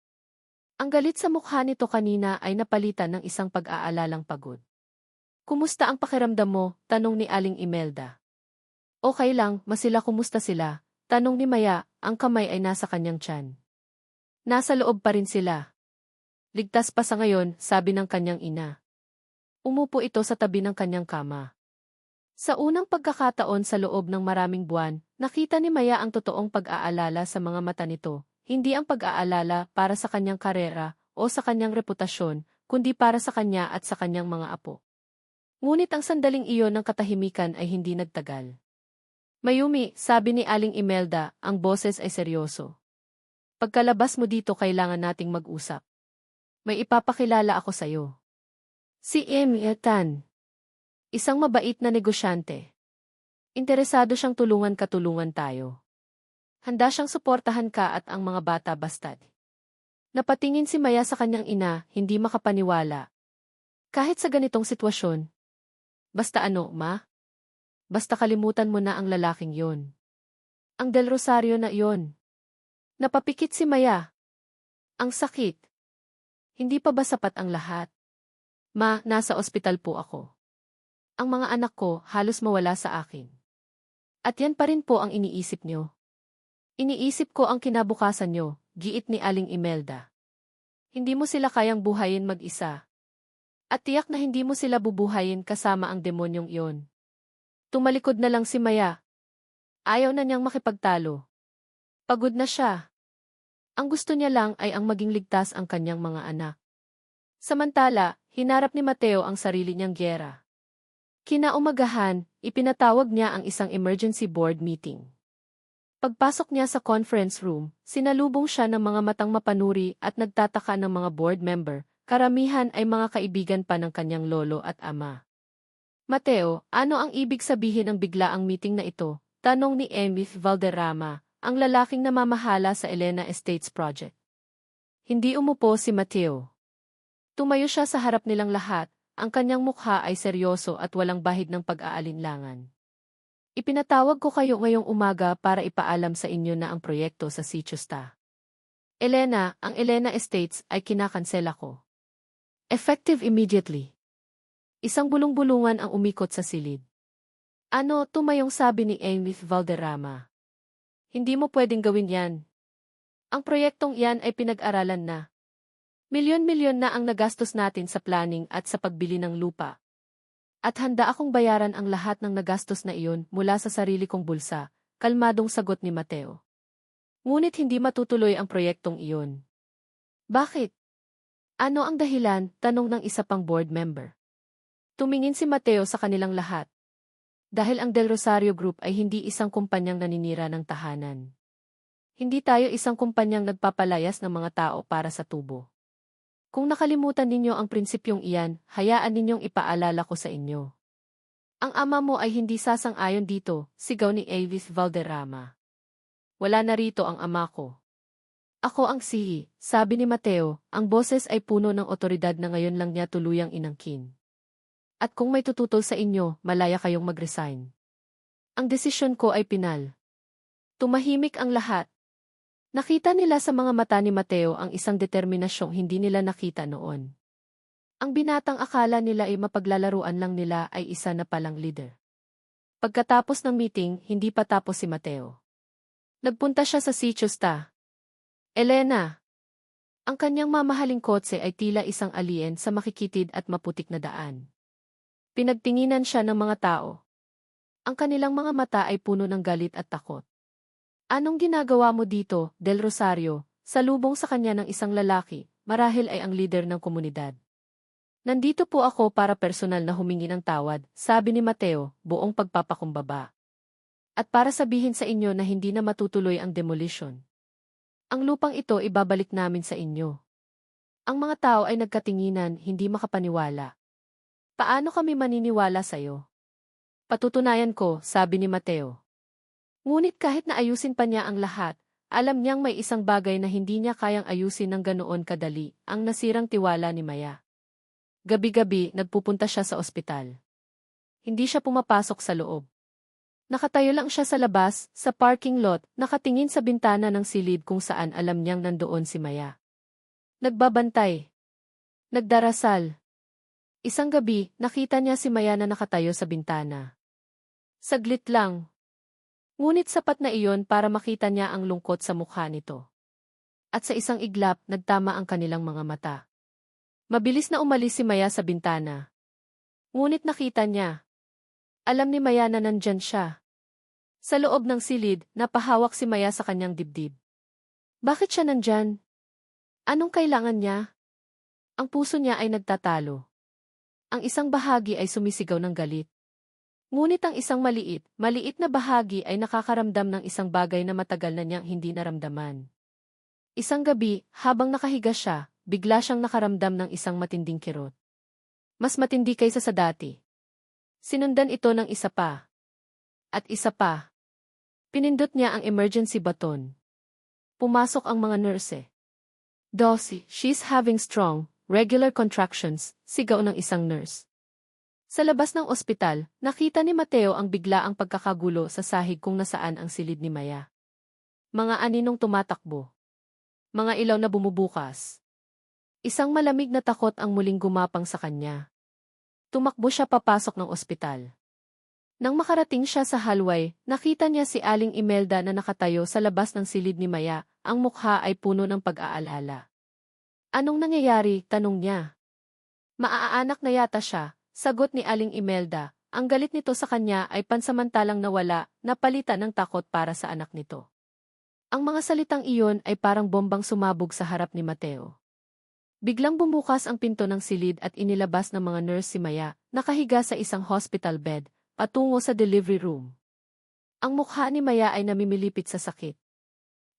Ang galit sa mukha nito kanina ay napalitan ng isang pag-aalalang pagod. Kumusta ang pakiramdam mo? Tanong ni Aling Imelda. Okay lang, masila kumusta sila? Tanong ni Maya, ang kamay ay nasa kanyang tiyan. Nasa loob pa rin sila. Ligtas pa sa ngayon, sabi ng kanyang ina. Umupo ito sa tabi ng kanyang kama. Sa unang pagkakataon sa loob ng maraming buwan, nakita ni Maya ang totoong pag-aalala sa mga mata nito, hindi ang pag-aalala para sa kanyang karera o sa kanyang reputasyon, kundi para sa kanya at sa kanyang mga apo. Ngunit ang sandaling iyon ng katahimikan ay hindi nagtagal. Mayumi, sabi ni Aling Imelda, ang boses ay seryoso. Pagkalabas mo dito kailangan nating mag-usap. May ipapakilala ako sa'yo. Si Emil Tan. Isang mabait na negosyante. Interesado siyang tulungan tayo. Handa siyang suportahan ka at ang mga bata bastad. Napatingin si Maya sa kanyang ina, hindi makapaniwala. Kahit sa ganitong sitwasyon. Basta ano, ma? Basta kalimutan mo na ang lalaking yon. Ang Del Rosario na yon. Napapikit si Maya. Ang sakit. Hindi pa ba sapat ang lahat? Ma, nasa ospital po ako. Ang mga anak ko halos mawala sa akin. At yan pa rin po ang iniisip nyo. Iniisip ko ang kinabukasan nyo, giit ni Aling Imelda. Hindi mo sila kayang buhayin mag-isa. At tiyak na hindi mo sila bubuhayin kasama ang demonyong iyon. Tumalikod na lang si Maya. Ayaw na niyang makipagtalo. Pagod na siya. Ang gusto niya lang ay ang maging ligtas ang kanyang mga anak. Samantala, hinarap ni Mateo ang sarili niyang gyera. Kinaumagahan, ipinatawag niya ang isang emergency board meeting. Pagpasok niya sa conference room, sinalubong siya ng mga matang mapanuri at nagtataka ng mga board member, karamihan ay mga kaibigan pa ng kanyang lolo at ama. Mateo, ano ang ibig sabihin ng biglaang meeting na ito? Tanong ni Emil Valderrama, ang lalaking namamahala sa Elena Estates Project. Hindi umupo si Mateo. Tumayo siya sa harap nilang lahat, ang kanyang mukha ay seryoso at walang bahid ng pag-aalinlangan. Ipinatawag ko kayo ngayong umaga para ipaalam sa inyo na ang proyekto sa Sitio Sta. Elena, ang Elena Estates ay kinakansela ko. Effective immediately. Isang bulong-bulungan ang umikot sa silid. Ano, tumayong sabi ni Emil Valderrama. Hindi mo pwedeng gawin yan. Ang proyektong iyan ay pinag-aralan na. Milyon-milyon na ang nagastos natin sa planning at sa pagbili ng lupa. At handa akong bayaran ang lahat ng nagastos na iyon mula sa sarili kong bulsa, kalmadong sagot ni Mateo. Ngunit hindi matutuloy ang proyektong iyon. Bakit? Ano ang dahilan? Tanong ng isa pang board member. Tumingin si Mateo sa kanilang lahat. Dahil ang Del Rosario Group ay hindi isang kumpanyang naninira ng tahanan. Hindi tayo isang kumpanyang nagpapalayas ng mga tao para sa tubo. Kung nakalimutan ninyo ang prinsipyong iyan, hayaan ninyong ipaalala ko sa inyo. Ang ama mo ay hindi sasang-ayon dito, sigaw ni Avis Valderrama. Wala na rito ang ama ko. Ako ang sihi, sabi ni Mateo, ang boses ay puno ng otoridad na ngayon lang niya tuluyang inangkin. At kung may tututol sa inyo, malaya kayong mag-resign. Ang desisyon ko ay pinal. Tumahimik ang lahat. Nakita nila sa mga mata ni Mateo ang isang determinasyong hindi nila nakita noon. Ang binatang akala nila ay mapaglalaruan lang nila ay isa na palang leader. Pagkatapos ng meeting, hindi pa tapos si Mateo. Nagpunta siya sa Sitio Sta. Elena. Ang kanyang mamahaling kotse ay tila isang alien sa makikitid at maputik na daan. Pinagtinginan siya ng mga tao. Ang kanilang mga mata ay puno ng galit at takot. Anong ginagawa mo dito, Del Rosario? Salubong sa kanya ng isang lalaki, marahil ay ang leader ng komunidad. Nandito po ako para personal na humingi ng tawad, sabi ni Mateo, buong pagpapakumbaba. At para sabihin sa inyo na hindi na matutuloy ang demolition. Ang lupang ito ibabalik namin sa inyo. Ang mga tao ay nagkatinginan, hindi makapaniwala. Paano kami maniniwala sa'yo? Patutunayan ko, sabi ni Mateo. Ngunit kahit na ayusin pa niya ang lahat, alam niyang may isang bagay na hindi niya kayang ayusin ng ganoon kadali, ang nasirang tiwala ni Maya. Gabi-gabi, nagpupunta siya sa ospital. Hindi siya pumapasok sa loob. Nakatayo lang siya sa labas, sa parking lot, nakatingin sa bintana ng silid kung saan alam niyang nandoon si Maya. Nagbabantay. Nagdarasal. Isang gabi, nakita niya si Maya na nakatayo sa bintana. Saglit lang. Ngunit sapat na iyon para makita niya ang lungkot sa mukha nito. At sa isang iglap, nagtama ang kanilang mga mata. Mabilis na umalis si Maya sa bintana. Ngunit nakita niya. Alam ni Maya na nandyan siya. Sa loob ng silid, napahawak si Maya sa kanyang dibdib. Bakit siya nandyan? Anong kailangan niya? Ang puso niya ay nagtatalo. Ang isang bahagi ay sumisigaw ng galit. Ngunit ang isang maliit na bahagi ay nakakaramdam ng isang bagay na matagal na niyang hindi naramdaman. Isang gabi, habang nakahiga siya, bigla siyang nakaramdam ng isang matinding kirot. Mas matindi kaysa sa dati. Sinundan ito ng isa pa. At isa pa. Pinindot niya ang emergency button. Pumasok ang mga nurse. Dossie, she's having strong, regular contractions, sigaw ng isang nurse. Sa labas ng ospital, nakita ni Mateo ang biglaang pagkakagulo sa sahig kung nasaan ang silid ni Maya. Mga aninong tumatakbo. Mga ilaw na bumubukas. Isang malamig na takot ang muling gumapang sa kanya. Tumakbo siya papasok ng ospital. Nang makarating siya sa hallway, nakita niya si Aling Imelda na nakatayo sa labas ng silid ni Maya, ang mukha ay puno ng pag-aalala. Anong nangyayari? Tanong niya. Maaanak na yata siya, sagot ni Aling Imelda. Ang galit nito sa kanya ay pansamantalang nawala, napalitan ng takot para sa anak nito. Ang mga salitang iyon ay parang bombang sumabog sa harap ni Mateo. Biglang bumukas ang pinto ng silid at inilabas ng mga nurse si Maya, nakahiga sa isang hospital bed, patungo sa delivery room. Ang mukha ni Maya ay namimilipit sa sakit.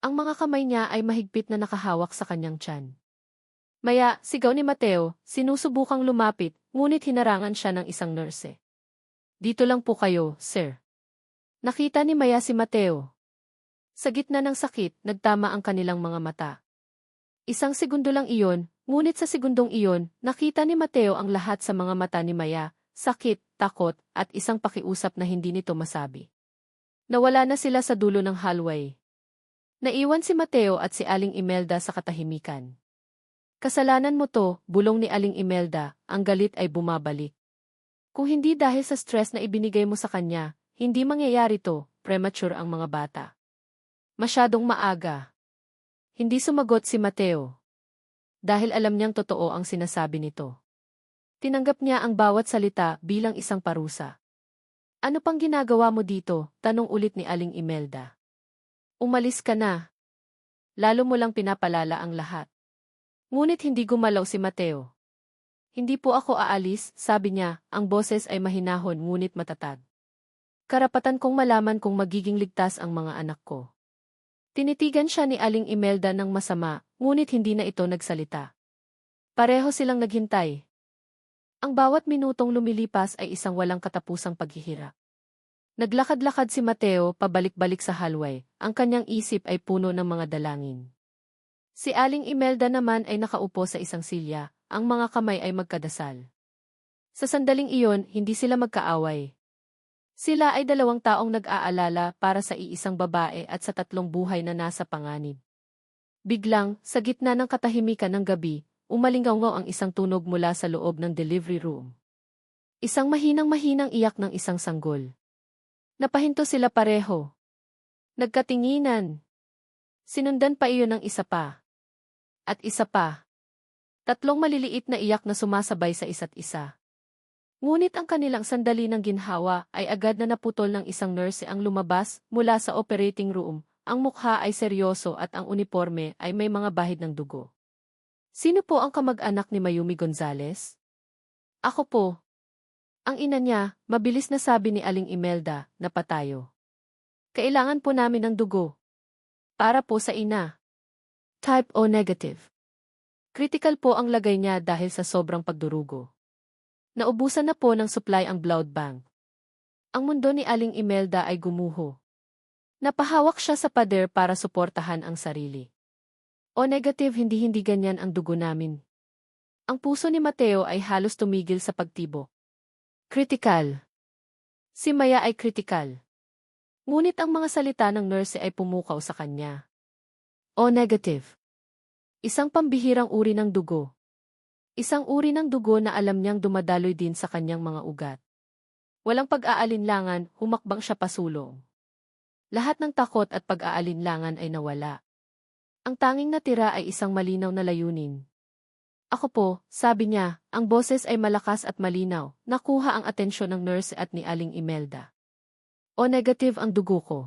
Ang mga kamay niya ay mahigpit na nakahawak sa kanyang tiyan. Maya, sigaw ni Mateo, sinusubukang lumapit, ngunit hinarangan siya ng isang nurse. Dito lang po kayo, sir. Nakita ni Maya si Mateo. Sa gitna ng sakit, nagtama ang kanilang mga mata. Isang segundo lang iyon, ngunit sa segundong iyon, nakita ni Mateo ang lahat sa mga mata ni Maya, sakit, takot, at isang pakiusap na hindi nito masabi. Nawala na sila sa dulo ng hallway. Naiwan si Mateo at si Aling Imelda sa katahimikan. Kasalanan mo to, bulong ni Aling Imelda, ang galit ay bumabalik. Kung hindi dahil sa stress na ibinigay mo sa kanya, hindi mangyayari to, premature ang mga bata. Masyadong maaga. Hindi sumagot si Mateo. Dahil alam niyang totoo ang sinasabi nito. Tinanggap niya ang bawat salita bilang isang parusa. Ano pang ginagawa mo dito? Tanong ulit ni Aling Imelda. Umalis ka na. Lalo mo lang pinapalala ang lahat. Ngunit hindi gumalaw si Mateo. Hindi po ako aalis, sabi niya, ang boses ay mahinahon ngunit matatag. Karapatan kong malaman kung magiging ligtas ang mga anak ko. Tinitigan siya ni Aling Imelda ng masama, ngunit hindi na ito nagsalita. Pareho silang naghintay. Ang bawat minutong lumilipas ay isang walang katapusang paghihirap. Naglakad-lakad si Mateo pabalik-balik sa hallway, ang kanyang isip ay puno ng mga dalangin. Si Aling Imelda naman ay nakaupo sa isang silya, ang mga kamay ay magkadasal. Sa sandaling iyon, hindi sila magkaaway. Sila ay dalawang taong nag-aalala para sa iisang babae at sa tatlong buhay na nasa panganib. Biglang, sa gitna ng katahimikan ng gabi, umalingaw ang isang tunog mula sa loob ng delivery room. Isang mahinang-mahinang iyak ng isang sanggol. Napahinto sila pareho. Nagkatinginan. Sinundan pa iyon ng isa pa. At isa pa. Tatlong maliliit na iyak na sumasabay sa isa't isa. Ngunit ang kanilang sandali ng ginhawa ay agad na naputol ng isang nurse ang lumabas mula sa operating room. Ang mukha ay seryoso at ang uniforme ay may mga bahid ng dugo. Sino po ang kamag-anak ni Mayumi Gonzales? Ako po. Ang ina niya, mabilis na sabi ni Aling Imelda, napatayo. Kailangan po namin ng dugo. Para po sa ina. Type O negative. Critical po ang lagay niya dahil sa sobrang pagdurugo. Naubusan na po ng supply ang blood bank. Ang mundo ni Aling Imelda ay gumuho. Napahawak siya sa pader para suportahan ang sarili. O negative, hindi ganyan ang dugo namin. Ang puso ni Mateo ay halos tumigil sa pagtibok. Critical. Si Maya ay critical. Ngunit ang mga salita ng nurse ay pumukaw sa kanya. O negative. Isang pambihirang uri ng dugo. Isang uri ng dugo na alam niyang dumadaloy din sa kanyang mga ugat. Walang pag-aalinlangan, humakbang siya pasulong. Lahat ng takot at pag-aalinlangan ay nawala. Ang tanging natira ay isang malinaw na layunin. Ako po, sabi niya, ang boses ay malakas at malinaw, nakuha ang atensyon ng nurse at ni Aling Imelda. O negative ang dugo ko.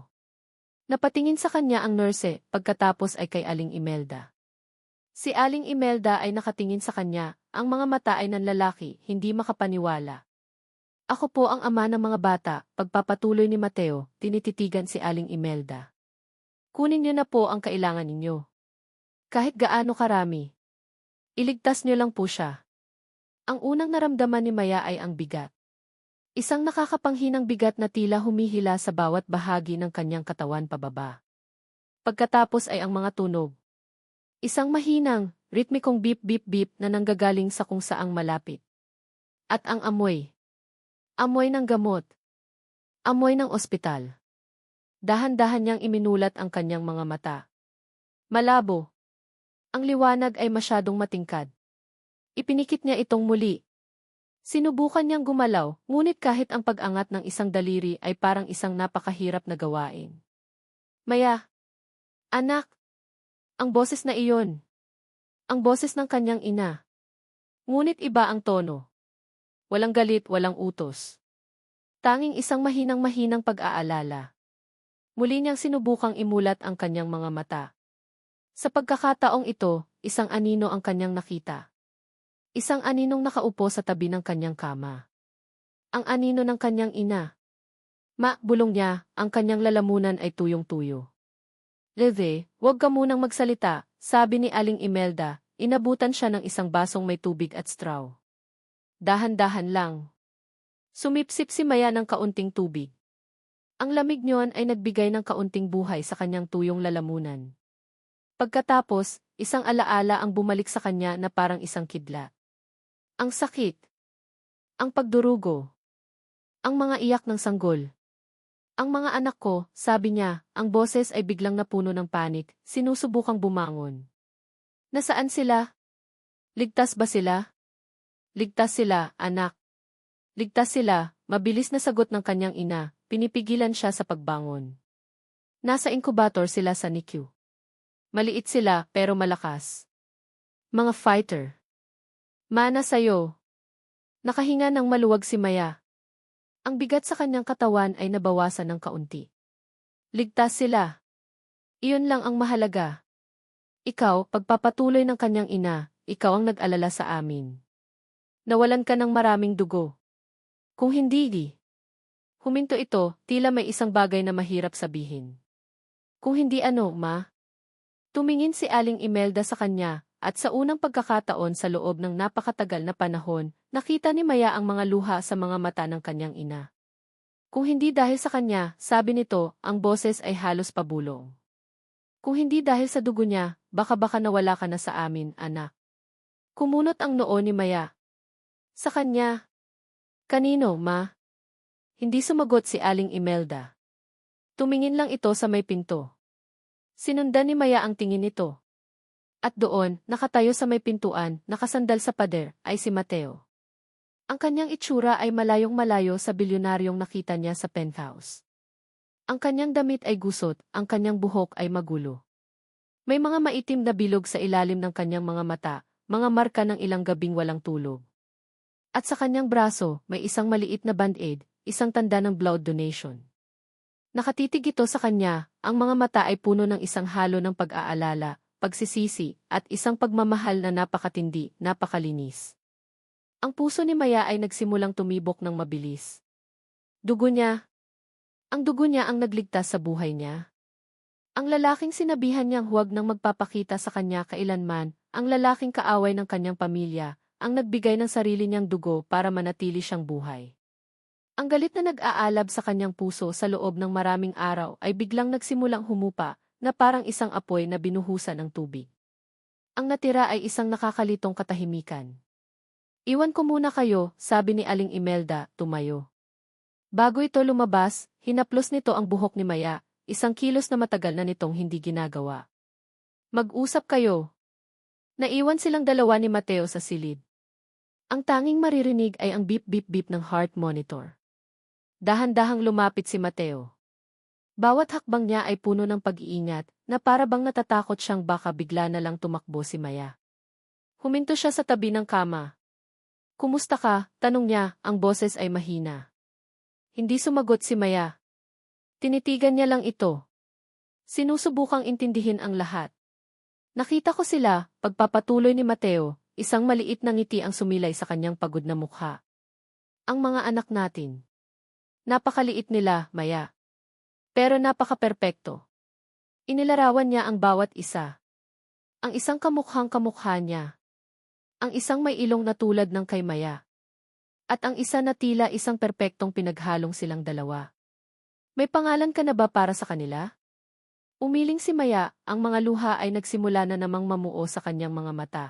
Napatingin sa kanya ang nurse, pagkatapos ay kay Aling Imelda. Si Aling Imelda ay nakatingin sa kanya, ang mga mata ay nanlalaki, hindi makapaniwala. Ako po ang ama ng mga bata, pagpapatuloy ni Mateo, tinititigan si Aling Imelda. Kunin niyo na po ang kailangan ninyo. Kahit gaano karami. Iligtas niyo lang po siya. Ang unang naramdaman ni Maya ay ang bigat. Isang nakakapanghinang bigat na tila humihila sa bawat bahagi ng kanyang katawan pababa. Pagkatapos ay ang mga tunog. Isang mahinang, ritmikong beep-beep-beep na nanggagaling sa kung saang malapit. At ang amoy. Amoy ng gamot. Amoy ng ospital. Dahan-dahan niyang iminulat ang kanyang mga mata. Malabo. Ang liwanag ay masyadong matingkad. Ipinikit niya itong muli. Sinubukan niyang gumalaw, ngunit kahit ang pag-angat ng isang daliri ay parang isang napakahirap na gawain. Maya. Anak. Ang boses na iyon. Ang boses ng kanyang ina. Ngunit iba ang tono. Walang galit, walang utos. Tanging isang mahinang-mahinang pag-aalala. Muli niyang sinubukang imulat ang kanyang mga mata. Sa pagkakataong ito, isang anino ang kanyang nakita. Isang aninong nakaupo sa tabi ng kanyang kama. Ang anino ng kanyang ina. Bulong niya, ang kanyang lalamunan ay tuyong-tuyo. Leve, huwag ka munang magsalita, sabi ni Aling Imelda, inabutan siya ng isang basong may tubig at straw. Dahan-dahan lang. Sumipsip si Maya ng kaunting tubig. Ang lamig niyon ay nagbigay ng kaunting buhay sa kanyang tuyong lalamunan. Pagkatapos, isang alaala ang bumalik sa kanya na parang isang kidlat. Ang sakit. Ang pagdurugo. Ang mga iyak ng sanggol. Ang mga anak ko, sabi niya, ang boses ay biglang napuno ng panik, sinusubukang bumangon. Nasaan sila? Ligtas ba sila? Ligtas sila, anak. Ligtas sila, mabilis na sagot ng kanyang ina, pinipigilan siya sa pagbangon. Nasa incubator sila sa NICU. Maliit sila, pero malakas. Mga fighter. Mana sayo. Nakahinga ng maluwag si Maya. Ang bigat sa kanyang katawan ay nabawasan ng kaunti. Ligtas sila. Iyon lang ang mahalaga. Ikaw, pagpapatuloy ng kanyang ina, ikaw ang nag-alala sa amin. Nawalan ka ng maraming dugo. Kung hindi, huminto ito, tila may isang bagay na mahirap sabihin. Kung hindi ano, ma? Tumingin si Aling Imelda sa kanya, at sa unang pagkakataon sa loob ng napakatagal na panahon, nakita ni Maya ang mga luha sa mga mata ng kanyang ina. Kung hindi dahil sa kanya, sabi nito, ang boses ay halos pabulong. Kung hindi dahil sa dugo niya, baka nawala ka na sa amin, anak. Kumunot ang noo ni Maya. Sa kanya. Kanino, ma? Hindi sumagot si Aling Imelda. Tumingin lang ito sa may pinto. Sinundan ni Maya ang tingin nito. At doon, nakatayo sa may pintuan, nakasandal sa pader, ay si Mateo. Ang kanyang itsura ay malayong-malayo sa bilyonaryong nakita niya sa penthouse. Ang kanyang damit ay gusot, ang kanyang buhok ay magulo. May mga maitim na bilog sa ilalim ng kanyang mga mata, mga marka ng ilang gabing walang tulog. At sa kanyang braso, may isang maliit na band-aid, isang tanda ng blood donation. Nakatitig ito sa kanya, ang mga mata ay puno ng isang halo ng pag-aalala, pagsisisi, at isang pagmamahal na napakatindi, napakalinis. Ang puso ni Maya ay nagsimulang tumibok ng mabilis. Dugo niya. Ang dugo niya ang nagligtas sa buhay niya. Ang lalaking sinabihan niyang huwag nang magpapakita sa kanya kailanman, ang lalaking kaaway ng kanyang pamilya, ang nagbigay ng sarili niyang dugo para manatili siyang buhay. Ang galit na nag-aalab sa kanyang puso sa loob ng maraming araw ay biglang nagsimulang humupa, na parang isang apoy na binuhusan ng tubig. Ang natira ay isang nakakalitong katahimikan. Iwan ko muna kayo, sabi ni Aling Imelda, tumayo. Bago ito lumabas, hinaplos nito ang buhok ni Maya, isang kilos na matagal na nitong hindi ginagawa. Mag-usap kayo. Naiwan silang dalawa ni Mateo sa silid. Ang tanging maririnig ay ang beep-beep-beep ng heart monitor. Dahan-dahang lumapit si Mateo. Bawat hakbang niya ay puno ng pag-iingat, na para bang natatakot siyang baka bigla na lang tumakbo si Maya. Huminto siya sa tabi ng kama. Kumusta ka? Tanong niya, ang boses ay mahina. Hindi sumagot si Maya. Tinitigan niya lang ito. Sinusubukang intindihin ang lahat. Nakita ko sila, pagpapatuloy ni Mateo, isang maliit na ngiti ang sumilay sa kanyang pagod na mukha. Ang mga anak natin. Napakaliit nila, Maya. Pero napaka-perpekto. Inilarawan niya ang bawat isa. Ang isang kamukhang-kamukha niya. Ang isang may ilong na tulad ng kay Maya. At ang isa na tila isang perpektong pinaghalong silang dalawa. May pangalan ka na ba para sa kanila? Umiling si Maya, ang mga luha ay nagsimula na namang mamuo sa kanyang mga mata.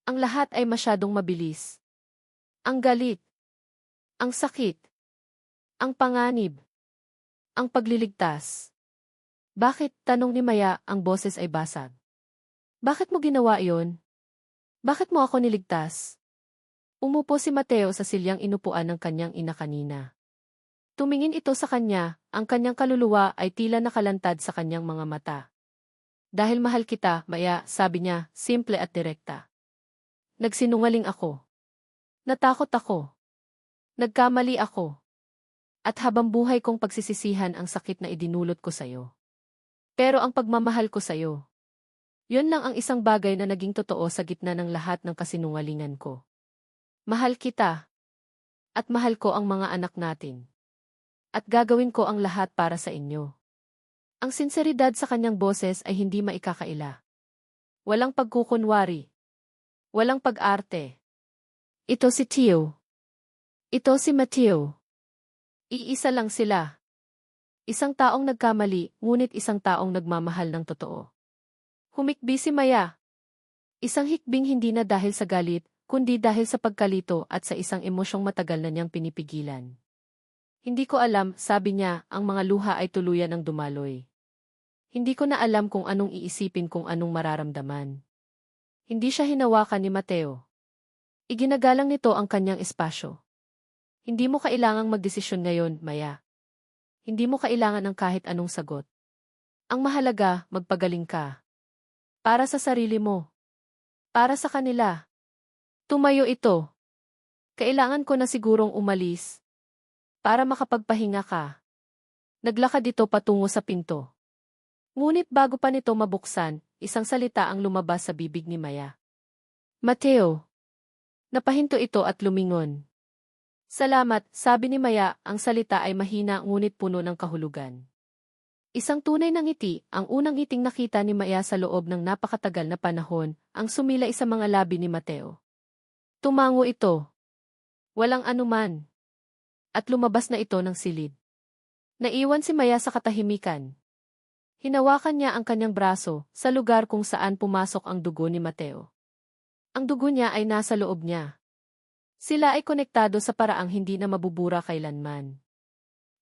Ang lahat ay masyadong mabilis. Ang galit. Ang sakit. Ang panganib. Ang pagliligtas. Bakit, tanong ni Maya, ang boses ay basag. Bakit mo ginawa iyon? Bakit mo ako niligtas? Umupo si Mateo sa silyang inupuan ng kanyang ina kanina. Tumingin ito sa kanya, ang kanyang kaluluwa ay tila nakalantad sa kanyang mga mata. Dahil mahal kita, Maya, sabi niya, simple at direkta. Nagsinungaling ako. Natakot ako. Nagkamali ako. At habang buhay kong pagsisisihan ang sakit na idinulot ko sa'yo. Pero ang pagmamahal ko sa'yo. Yun lang ang isang bagay na naging totoo sa gitna ng lahat ng kasinungalingan ko. Mahal kita. At mahal ko ang mga anak natin. At gagawin ko ang lahat para sa inyo. Ang sinseridad sa kanyang boses ay hindi maikakaila. Walang pagkukunwari. Walang pag-arte. Ito si Tio. Ito si Mateo. Iisa lang sila. Isang taong nagkamali, ngunit isang taong nagmamahal ng totoo. Humikbi si Maya. Isang hikbing hindi na dahil sa galit, kundi dahil sa pagkalito at sa isang emosyong matagal na niyang pinipigilan. Hindi ko alam, sabi niya, ang mga luha ay tuluyan ng dumaloy. Hindi ko na alam kung anong iisipin, kung anong mararamdaman. Hindi siya hinawakan ni Mateo. Iginagalang nito ang kanyang espasyo. Hindi mo kailangang magdesisyon ngayon, Maya. Hindi mo kailangan ng kahit anong sagot. Ang mahalaga, magpagaling ka. Para sa sarili mo. Para sa kanila. Tumayo ito. Kailangan ko na sigurong umalis. Para makapagpahinga ka. Naglakad ito patungo sa pinto. Ngunit bago pa nito mabuksan, isang salita ang lumabas sa bibig ni Maya. Mateo. Napahinto ito at lumingon. Salamat, sabi ni Maya, ang salita ay mahina ngunit puno ng kahulugan. Isang tunay na ngiti, ang unang ngiting nakita ni Maya sa loob ng napakatagal na panahon, ang sumilay sa mga labi ni Mateo. Tumango ito. Walang anuman. At lumabas na ito ng silid. Naiwan si Maya sa katahimikan. Hinawakan niya ang kanyang braso, sa lugar kung saan pumasok ang dugo ni Mateo. Ang dugo niya ay nasa loob niya. Sila ay konektado sa paraang hindi na mabubura kailanman.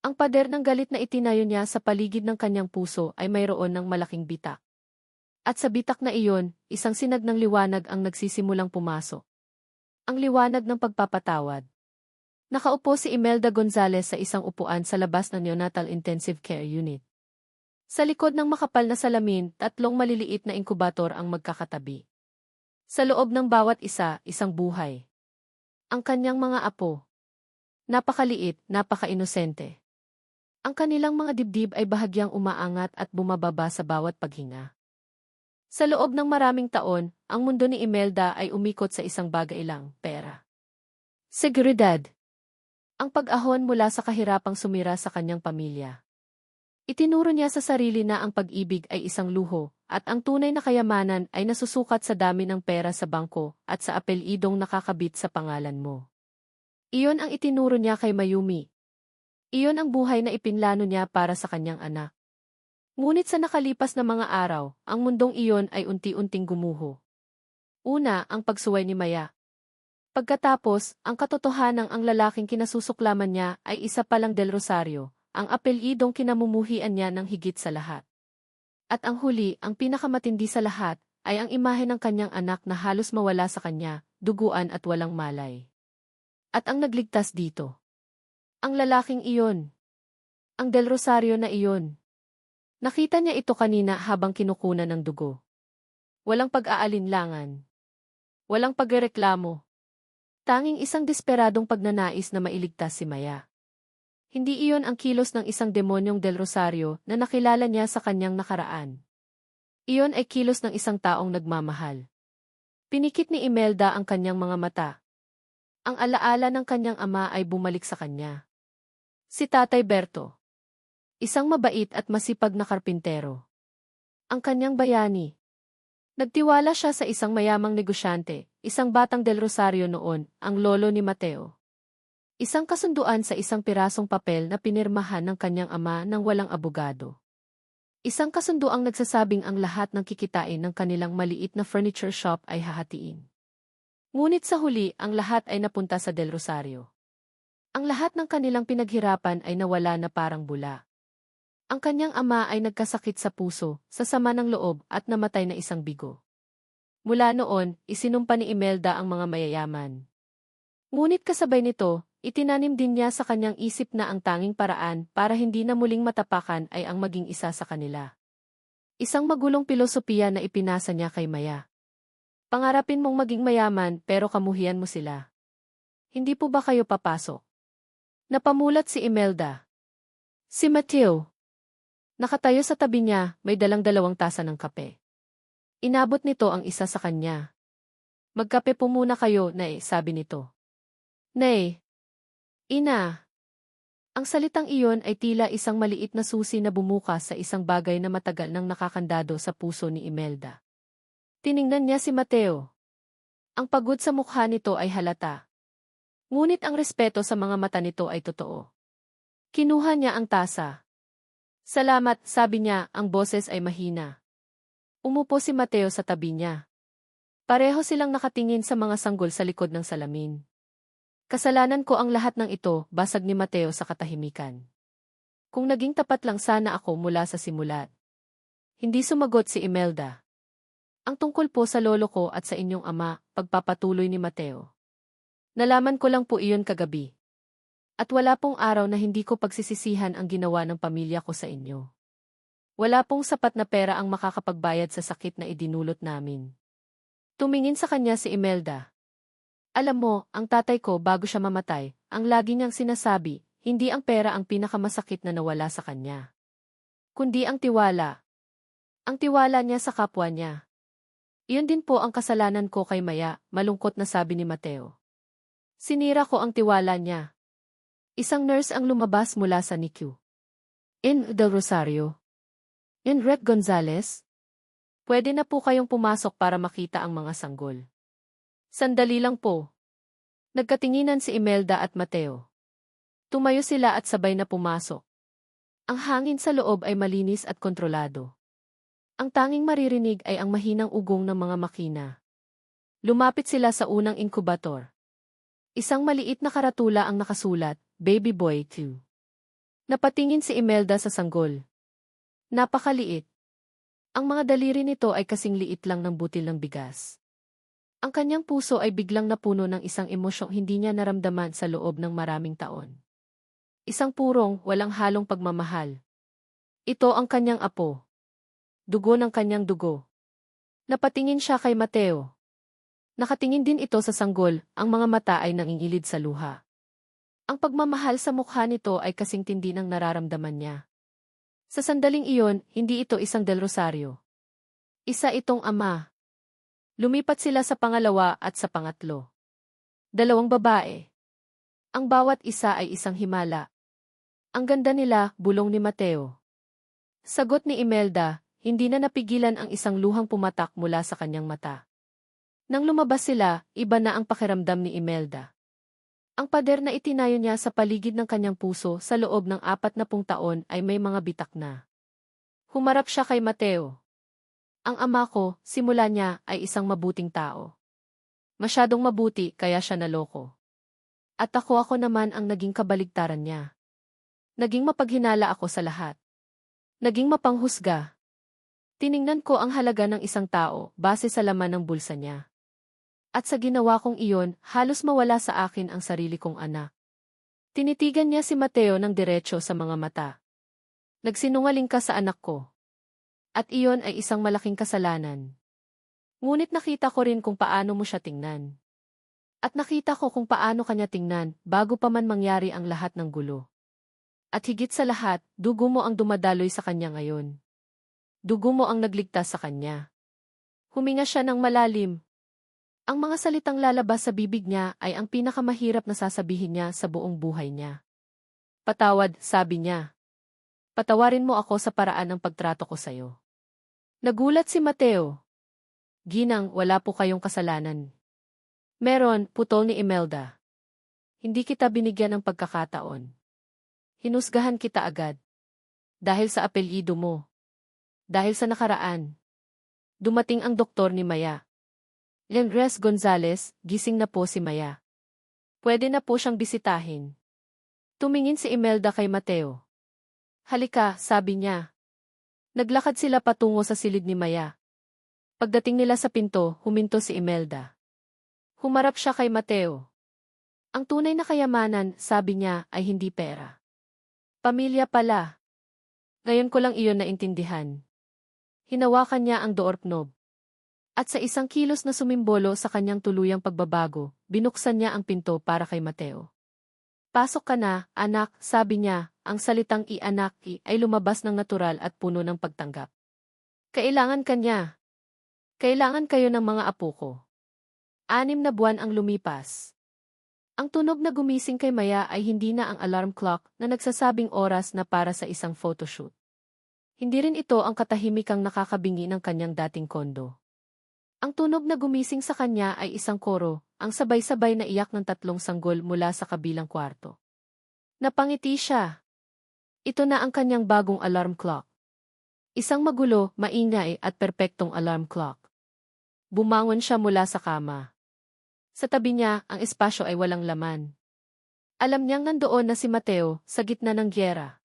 Ang pader ng galit na itinayo niya sa paligid ng kanyang puso ay mayroon ng malaking bitak. At sa bitak na iyon, isang sinag ng liwanag ang nagsisimulang pumasok. Ang liwanag ng pagpapatawad. Nakaupo si Imelda Gonzalez sa isang upuan sa labas ng Neonatal Intensive Care Unit. Sa likod ng makapal na salamin, 3 maliliit na inkubator ang magkakatabi. Sa loob ng bawat isa, isang buhay. Ang kanyang mga apo. Napakaliit, napaka-inosente. Ang kanilang mga dibdib ay bahagyang umaangat at bumababa sa bawat paghinga. Sa loob ng maraming taon, ang mundo ni Imelda ay umikot sa isang bagay lang, pera. Seguridad. Ang pag-ahon mula sa kahirapang sumira sa kanyang pamilya. Itinuro niya sa sarili na ang pag-ibig ay isang luho, at ang tunay na kayamanan ay nasusukat sa dami ng pera sa bangko at sa apelyidong nakakabit sa pangalan mo. Iyon ang itinuro niya kay Mayumi. Iyon ang buhay na ipinlano niya para sa kanyang anak. Ngunit sa nakalipas na mga araw, ang mundong iyon ay unti-unting gumuho. Una, ang pagsuway ni Maya. Pagkatapos, ang katotohanang ang lalaking kinasusuklaman niya ay isa palang Del Rosario, ang apelyidong kinamumuhian niya ng higit sa lahat. At ang huli, ang pinakamatindi sa lahat, ay ang imahe ng kanyang anak na halos mawala sa kanya, duguan at walang malay. At ang nagligtas dito. Ang lalaking iyon. Ang Del Rosario na iyon. Nakita niya ito kanina habang kinukunan ng dugo. Walang pag-aalinlangan. Walang pagrereklamo. Tanging isang desperadong pagnanais na mailigtas si Maya. Hindi iyon ang kilos ng isang demonyong Del Rosario na nakilala niya sa kanyang nakaraan. Iyon ay kilos ng isang taong nagmamahal. Pinikit ni Imelda ang kanyang mga mata. Ang alaala ng kanyang ama ay bumalik sa kanya. Si Tatay Berto. Isang mabait at masipag na karpintero. Ang kanyang bayani. Nagtiwala siya sa isang mayamang negosyante, isang batang Del Rosario noon, ang lolo ni Mateo. Isang kasunduan sa isang pirasong papel na pinirmahan ng kanyang ama nang walang abogado. Isang kasunduang nagsasabing ang lahat ng kikitain ng kanilang maliit na furniture shop ay hahatiin. Ngunit sa huli, ang lahat ay napunta sa Del Rosario. Ang lahat ng kanilang pinaghirapan ay nawala na parang bula. Ang kanyang ama ay nagkasakit sa puso, sa sama ng loob at namatay na isang bigo. Mula noon, isinumpa ni Imelda ang mga mayayaman. Ngunit kasabay nito, itinanim din niya sa kanyang isip na ang tanging paraan para hindi na muling matapakan ay ang maging isa sa kanila. Isang magulong pilosopiya na ipinasa niya kay Maya. Pangarapin mong maging mayaman pero kamuhian mo sila. Hindi po ba kayo papasok? Napamulat si Imelda. Si Mateo. Nakatayo sa tabi niya, may dalang 2 tasa ng kape. Inabot nito ang isa sa kanya. Magkape po muna kayo, Nay, sabi nito. Nay. Ina. Ang salitang iyon ay tila isang maliit na susi na bumukas sa isang bagay na matagal nang nakakandado sa puso ni Imelda. Tiningnan niya si Mateo. Ang pagod sa mukha nito ay halata. Ngunit ang respeto sa mga mata nito ay totoo. Kinuha niya ang tasa. Salamat, sabi niya, ang boses ay mahina. Umupo si Mateo sa tabi niya. Pareho silang nakatingin sa mga sanggol sa likod ng salamin. Kasalanan ko ang lahat ng ito, basag ni Mateo sa katahimikan. Kung naging tapat lang sana ako mula sa simulat. Hindi sumagot si Imelda. Ang tungkol po sa lolo ko at sa inyong ama, pagpapatuloy ni Mateo. Nalaman ko lang po iyon kagabi. At wala pong araw na hindi ko pagsisisihan ang ginawa ng pamilya ko sa inyo. Wala pong sapat na pera ang makakapagbayad sa sakit na idinulot namin. Tumingin sa kanya si Imelda. Alam mo, ang tatay ko bago siya mamatay, ang lagi niyang sinasabi, hindi ang pera ang pinakamasakit na nawala sa kanya. Kundi ang tiwala. Ang tiwala niya sa kapwa niya. Iyon din po ang kasalanan ko kay Maya, malungkot na sabi ni Mateo. Sinira ko ang tiwala niya. Isang nurse ang lumabas mula sa NICU. In Del Rosario. In Rec Gonzales. Pwede na po kayong pumasok para makita ang mga sanggol. Sandali lang po. Nagkatinginan si Imelda at Mateo. Tumayo sila at sabay na pumasok. Ang hangin sa loob ay malinis at kontrolado. Ang tanging maririnig ay ang mahinang ugong ng mga makina. Lumapit sila sa unang inkubator. Isang maliit na karatula ang nakasulat, Baby Boy 2. Napatingin si Imelda sa sanggol. Napakaliit. Ang mga daliri nito ay kasing liit lang ng butil ng bigas. Ang kanyang puso ay biglang napuno ng isang emosyong hindi niya naramdaman sa loob ng maraming taon. Isang purong, walang halong pagmamahal. Ito ang kanyang apo. Dugo ng kanyang dugo. Napatingin siya kay Mateo. Nakatingin din ito sa sanggol, ang mga mata ay nangingilid sa luha. Ang pagmamahal sa mukha nito ay kasing tindi ng nararamdaman niya. Sa sandaling iyon, hindi ito isang Del Rosario. Isa itong ama. Lumipat sila sa pangalawa at sa pangatlo. 2 babae. Ang bawat isa ay isang himala. Ang ganda nila, bulong ni Mateo. Sagot ni Imelda, hindi na napigilan ang isang luhang pumatak mula sa kanyang mata. Nang lumabas sila, iba na ang pakiramdam ni Imelda. Ang pader na itinayo niya sa paligid ng kanyang puso sa loob ng 40 taon ay may mga bitak na. Humarap siya kay Mateo. Ang ama ko, simula niya, ay isang mabuting tao. Masyadong mabuti kaya siya naloko. At ako naman ang naging kabaligtaran niya. Naging mapaghinala ako sa lahat. Naging mapanghusga. Tiningnan ko ang halaga ng isang tao base sa laman ng bulsa niya. At sa ginawa kong iyon, halos mawala sa akin ang sarili kong anak. Tinitigan niya si Mateo ng diretso sa mga mata. Nagsinungaling ka sa anak ko. At iyon ay isang malaking kasalanan. Ngunit nakita ko rin kung paano mo siya tingnan. At nakita ko kung paano kanya tingnan bago pa man mangyari ang lahat ng gulo. At higit sa lahat, dugo mo ang dumadaloy sa kanya ngayon. Dugo mo ang nagligtas sa kanya. Huminga siya ng malalim. Ang mga salitang lalabas sa bibig niya ay ang pinakamahirap na sasabihin niya sa buong buhay niya. Patawad, sabi niya. Patawarin mo ako sa paraan ng pagtrato ko sa'yo. Nagulat si Mateo. Ginang, wala po kayong kasalanan. Meron, putol ni Imelda. Hindi kita binigyan ng pagkakataon. Hinusgahan kita agad. Dahil sa apelyido mo. Dahil sa nakaraan. Dumating ang doktor ni Maya. Lenres Gonzales, gising na po si Maya. Pwede na po siyang bisitahin. Tumingin si Imelda kay Mateo. Halika, sabi niya. Naglakad sila patungo sa silid ni Maya. Pagdating nila sa pinto, huminto si Imelda. Humarap siya kay Mateo. Ang tunay na kayamanan, sabi niya, ay hindi pera. Pamilya pala. Ngayon ko lang iyon naintindihan. Hinawakan niya ang doorknob. At sa isang kilos na sumimbolo sa kanyang tuluyang pagbabago, binuksan niya ang pinto para kay Mateo. Pasok ka na, anak, sabi niya, ang salitang i-anak ay lumabas ng natural at puno ng pagtanggap. Kailangan ka niya. Kailangan kayo ng mga apo ko. 6 na buwan ang lumipas. Ang tunog na gumising kay Maya ay hindi na ang alarm clock na nagsasabing oras na para sa isang photoshoot. Hindi rin ito ang katahimikang nakakabingi ng kanyang dating kondo. Ang tunog na gumising sa kanya ay isang koro, ang sabay-sabay na iyak ng 3 sanggol mula sa kabilang kwarto. Napangiti siya. Ito na ang kanyang bagong alarm clock. Isang magulo, maingay at perpektong alarm clock. Bumangon siya mula sa kama. Sa tabi niya, ang espasyo ay walang laman. Alam niyang nandoon na si Mateo sa gitna ng gyera.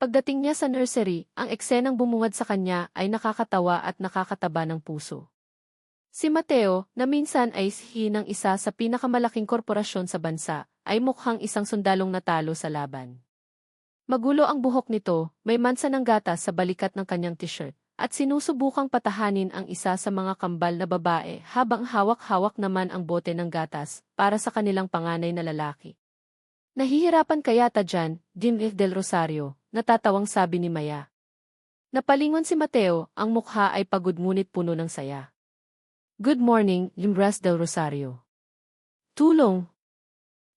Pagdating niya sa nursery, ang eksenang bumungad sa kanya ay nakakatawa at nakakataba ng puso. Si Mateo, na minsan ay ng isa sa pinakamalaking korporasyon sa bansa, ay mukhang isang sundalong natalo sa laban. Magulo ang buhok nito, may mansa ng gatas sa balikat ng kanyang t-shirt, at sinusubukang patahanin ang isa sa mga kambal na babae habang hawak-hawak naman ang bote ng gatas para sa kanilang panganay na lalaki. Nahihirapan kayata dyan, Jimmy del Rosario, natatawang sabi ni Maya. Napalingon si Mateo, ang mukha ay pagod ngunit puno ng saya. Good morning, Limbras del Rosario. Tulong.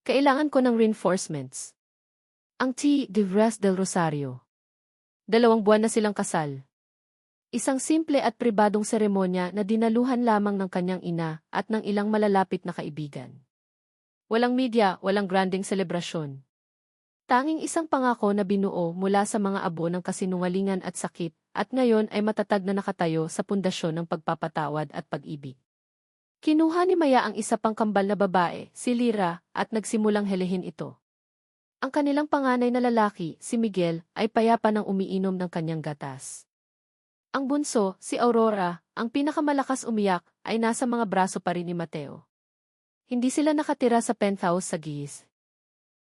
Kailangan ko ng reinforcements. Ang Limbras del Rosario. 2 buwan na silang kasal. Isang simple at pribadong seremonya na dinaluhan lamang ng kanyang ina at ng ilang malalapit na kaibigan. Walang media, walang granding selebrasyon. Tanging isang pangako na binuo mula sa mga abo ng kasinungalingan at sakit at ngayon ay matatag na nakatayo sa pundasyon ng pagpapatawad at pag-ibig. Kinuha ni Maya ang isa pang kambal na babae, si Lyra, at nagsimulang helehin ito. Ang kanilang panganay na lalaki, si Miguel, ay payapa nang umiinom ng kanyang gatas. Ang bunso, si Aurora, ang pinakamalakas umiyak, ay nasa mga braso pa rin ni Mateo. Hindi sila nakatira sa penthouse sa Giz.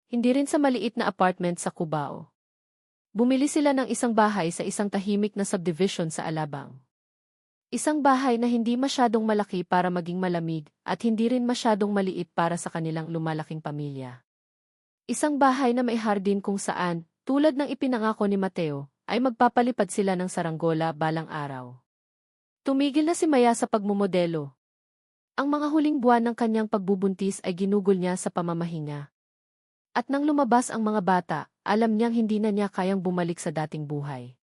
Hindi rin sa maliit na apartment sa Cubao. Bumili sila ng isang bahay sa isang tahimik na subdivision sa Alabang. Isang bahay na hindi masyadong malaki para maging malamig at hindi rin masyadong maliit para sa kanilang lumalaking pamilya. Isang bahay na may hardin kung saan, tulad ng ipinangako ni Mateo, ay magpapalipad sila ng saranggola balang araw. Tumigil na si Maya sa pagmumodelo. Ang mga huling buwan ng kanyang pagbubuntis ay ginugol niya sa pamamahinga. At nang lumabas ang mga bata, alam niyang hindi na niya kayang bumalik sa dating buhay.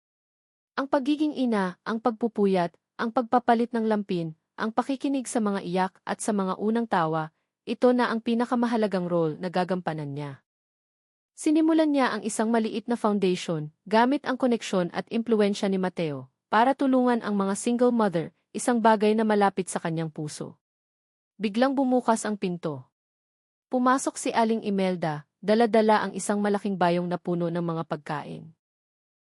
Ang pagiging ina, ang pagpupuyat, ang pagpapalit ng lampin, ang pakikinig sa mga iyak at sa mga unang tawa, ito na ang pinakamahalagang role na gagampanan niya. Sinimulan niya ang isang maliit na foundation gamit ang koneksyon at impluwensya ni Mateo para tulungan ang mga single mother, isang bagay na malapit sa kanyang puso. Biglang bumukas ang pinto. Pumasok si Aling Imelda, dala-dala ang isang malaking bayong na puno ng mga pagkain.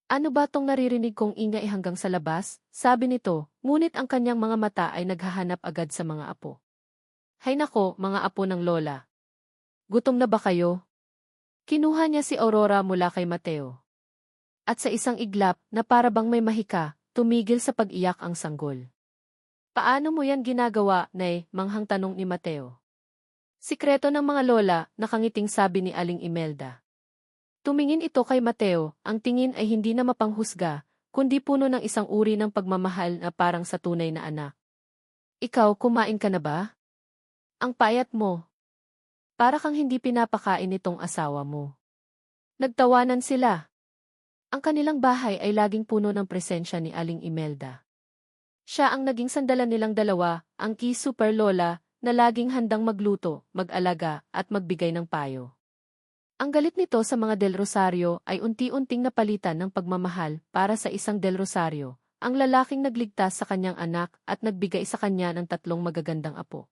Ano ba tong naririnig kong ingay hanggang sa labas? Sabi nito, ngunit ang kanyang mga mata ay naghahanap agad sa mga apo. Hay nako, mga apo ng lola. Gutom na ba kayo? Kinuha niya si Aurora mula kay Mateo. At sa isang iglap na para bang may mahika, tumigil sa pag-iyak ang sanggol. Paano mo yan ginagawa, Nay? Manghang tanong ni Mateo. Sikreto ng mga lola, nakangiting sabi ni Aling Imelda. Tumingin ito kay Mateo, ang tingin ay hindi na mapanghusga, kundi puno ng isang uri ng pagmamahal na parang sa tunay na anak. Ikaw, kumain ka na ba? Ang payat mo. Para kang hindi pinapakain itong asawa mo. Nagtawanan sila. Ang kanilang bahay ay laging puno ng presensya ni Aling Imelda. Siya ang naging sandalan nilang dalawa, ang key super lola, na laging handang magluto, mag-alaga, at magbigay ng payo. Ang galit nito sa mga Del Rosario ay unti-unting napalitan ng pagmamahal para sa isang Del Rosario, ang lalaking nagligtas sa kanyang anak at nagbigay sa kanya ng 3 magagandang apo.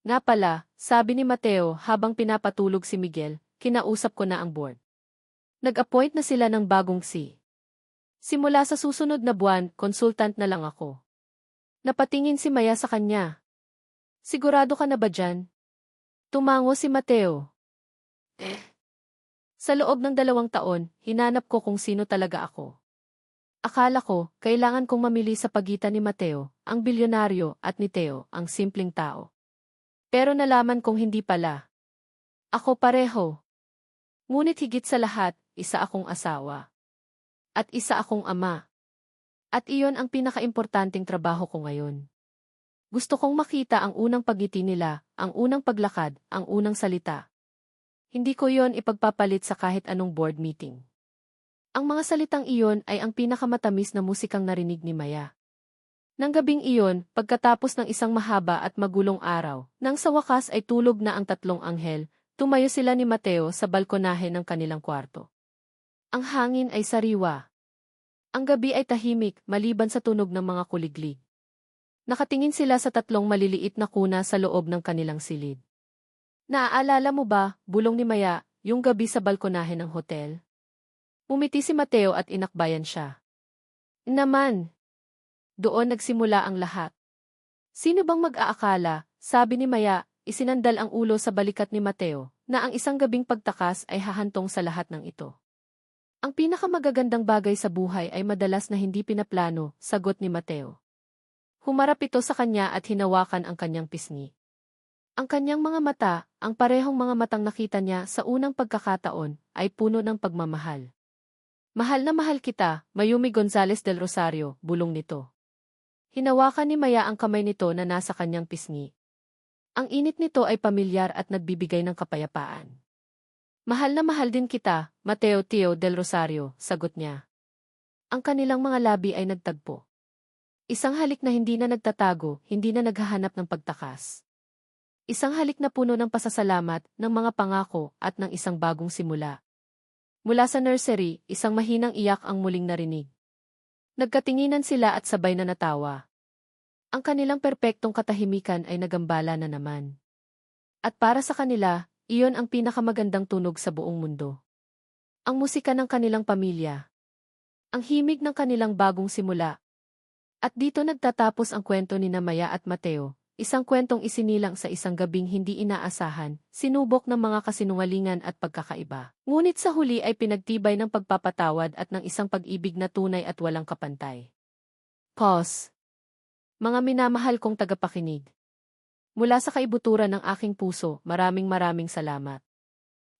Nga pala, sabi ni Mateo habang pinapatulog si Miguel, kinausap ko na ang board. Nag-appoint na sila ng bagong si. Simula sa susunod na buwan, consultant na lang ako. Napatingin si Maya sa kanya. Sigurado ka na ba dyan? Tumango si Mateo. Sa loob ng 2 taon, hinanap ko kung sino talaga ako. Akala ko, kailangan kong mamili sa pagitan ni Mateo, ang bilyonaryo, at ni Theo, ang simpleng tao. Pero nalaman kong hindi pala. Ako pareho. Ngunit higit sa lahat, isa akong asawa. At isa akong ama. At iyon ang pinakaimportanteng trabaho ko ngayon. Gusto kong makita ang unang pagngiti nila, ang unang paglakad, ang unang salita. Hindi ko yon ipagpapalit sa kahit anong board meeting. Ang mga salitang iyon ay ang pinakamatamis na musikang narinig ni Maya. Nang gabing iyon, pagkatapos ng isang mahaba at magulong araw, nang sa wakas ay tulog na ang 3 anghel, tumayo sila ni Mateo sa balkonahe ng kanilang kwarto. Ang hangin ay sariwa. Ang gabi ay tahimik, maliban sa tunog ng mga kuliglig. Nakatingin sila sa 3 maliliit na kuna sa loob ng kanilang silid. Naaalala mo ba, bulong ni Maya, yung gabi sa balkonahe ng hotel? Umiti si Mateo at inakbayan siya. Naman! Doon nagsimula ang lahat. Sino bang mag-aakala, sabi ni Maya, isinandal ang ulo sa balikat ni Mateo, na ang isang gabing pagtakas ay hahantong sa lahat ng ito. Ang pinakamagagandang bagay sa buhay ay madalas na hindi pinaplano, sagot ni Mateo. Humarap ito sa kanya at hinawakan ang kanyang pisngi. Ang kanyang mga mata, ang parehong mga matang nakita niya sa unang pagkakataon, ay puno ng pagmamahal. Mahal na mahal kita, Mayumi Gonzales del Rosario, bulong nito. Hinawakan ni Maya ang kamay nito na nasa kanyang pisngi. Ang init nito ay pamilyar at nagbibigay ng kapayapaan. Mahal na mahal din kita, Mateo Tio del Rosario, sagot niya. Ang kanilang mga labi ay nagtagpo. Isang halik na hindi na nagtatago, hindi na naghahanap ng pagtakas. Isang halik na puno ng pasasalamat, ng mga pangako, at ng isang bagong simula. Mula sa nursery, isang mahinang iyak ang muling narinig. Nagkatinginan sila at sabay na natawa. Ang kanilang perpektong katahimikan ay nagambala na naman. At para sa kanila, iyon ang pinakamagandang tunog sa buong mundo. Ang musika ng kanilang pamilya. Ang himig ng kanilang bagong simula. At dito nagtatapos ang kwento ni Maya at Mateo. Isang kwentong isinilang sa isang gabing hindi inaasahan, sinubok ng mga kasinungalingan at pagkakaiba. Ngunit sa huli ay pinagtibay ng pagpapatawad at ng isang pag-ibig na tunay at walang kapantay. Pause. Mga minamahal kong tagapakinig. Mula sa kaibuturan ng aking puso, maraming salamat.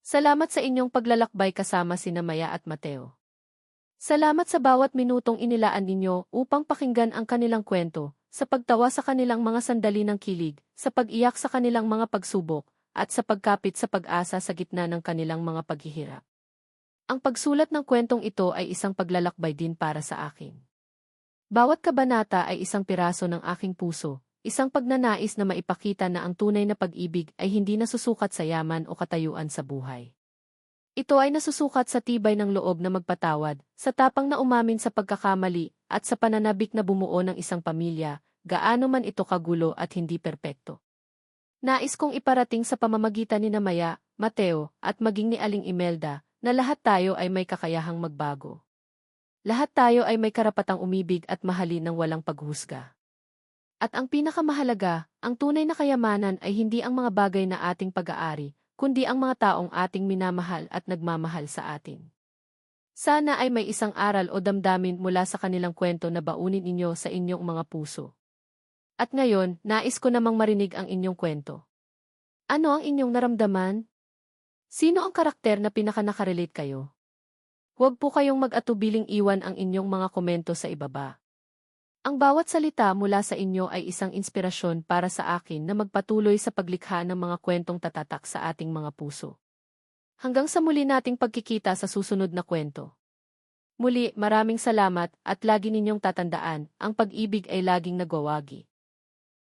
Salamat sa inyong paglalakbay kasama sina Maya at Mateo. Salamat sa bawat minutong inilaan ninyo upang pakinggan ang kanilang kwento, sa pagtawa sa kanilang mga sandali ng kilig, sa pag-iyak sa kanilang mga pagsubok, at sa pagkapit sa pag-asa sa gitna ng kanilang mga paghihirap. Ang pagsulat ng kwentong ito ay isang paglalakbay din para sa akin. Bawat kabanata ay isang piraso ng aking puso, isang pagnanais na maipakita na ang tunay na pag-ibig ay hindi nasusukat sa yaman o katayuan sa buhay. Ito ay nasusukat sa tibay ng loob na magpatawad, sa tapang na umamin sa pagkakamali, at sa pananabik na bumuo ng isang pamilya, gaano man ito kagulo at hindi perpekto. Nais kong iparating sa pamamagitan ni Maya, Mateo, at maging ni Aling Imelda, na lahat tayo ay may kakayahang magbago. Lahat tayo ay may karapatang umibig at mahalin ng walang paghusga. At ang pinakamahalaga, ang tunay na kayamanan ay hindi ang mga bagay na ating pag-aari, kundi ang mga taong ating minamahal at nagmamahal sa atin. Sana ay may isang aral o damdamin mula sa kanilang kwento na baunin inyo sa inyong mga puso. At ngayon, nais ko namang marinig ang inyong kwento. Ano ang inyong naramdaman? Sino ang karakter na pinaka-nakarelate kayo? Huwag po kayong mag-atubiling iwan ang inyong mga komento sa ibaba. Ang bawat salita mula sa inyo ay isang inspirasyon para sa akin na magpatuloy sa paglikha ng mga kwentong tatatak sa ating mga puso. Hanggang sa muli nating pagkikita sa susunod na kwento. Muli, maraming salamat at lagi ninyong tatandaan, ang pag-ibig ay laging nagwawagi.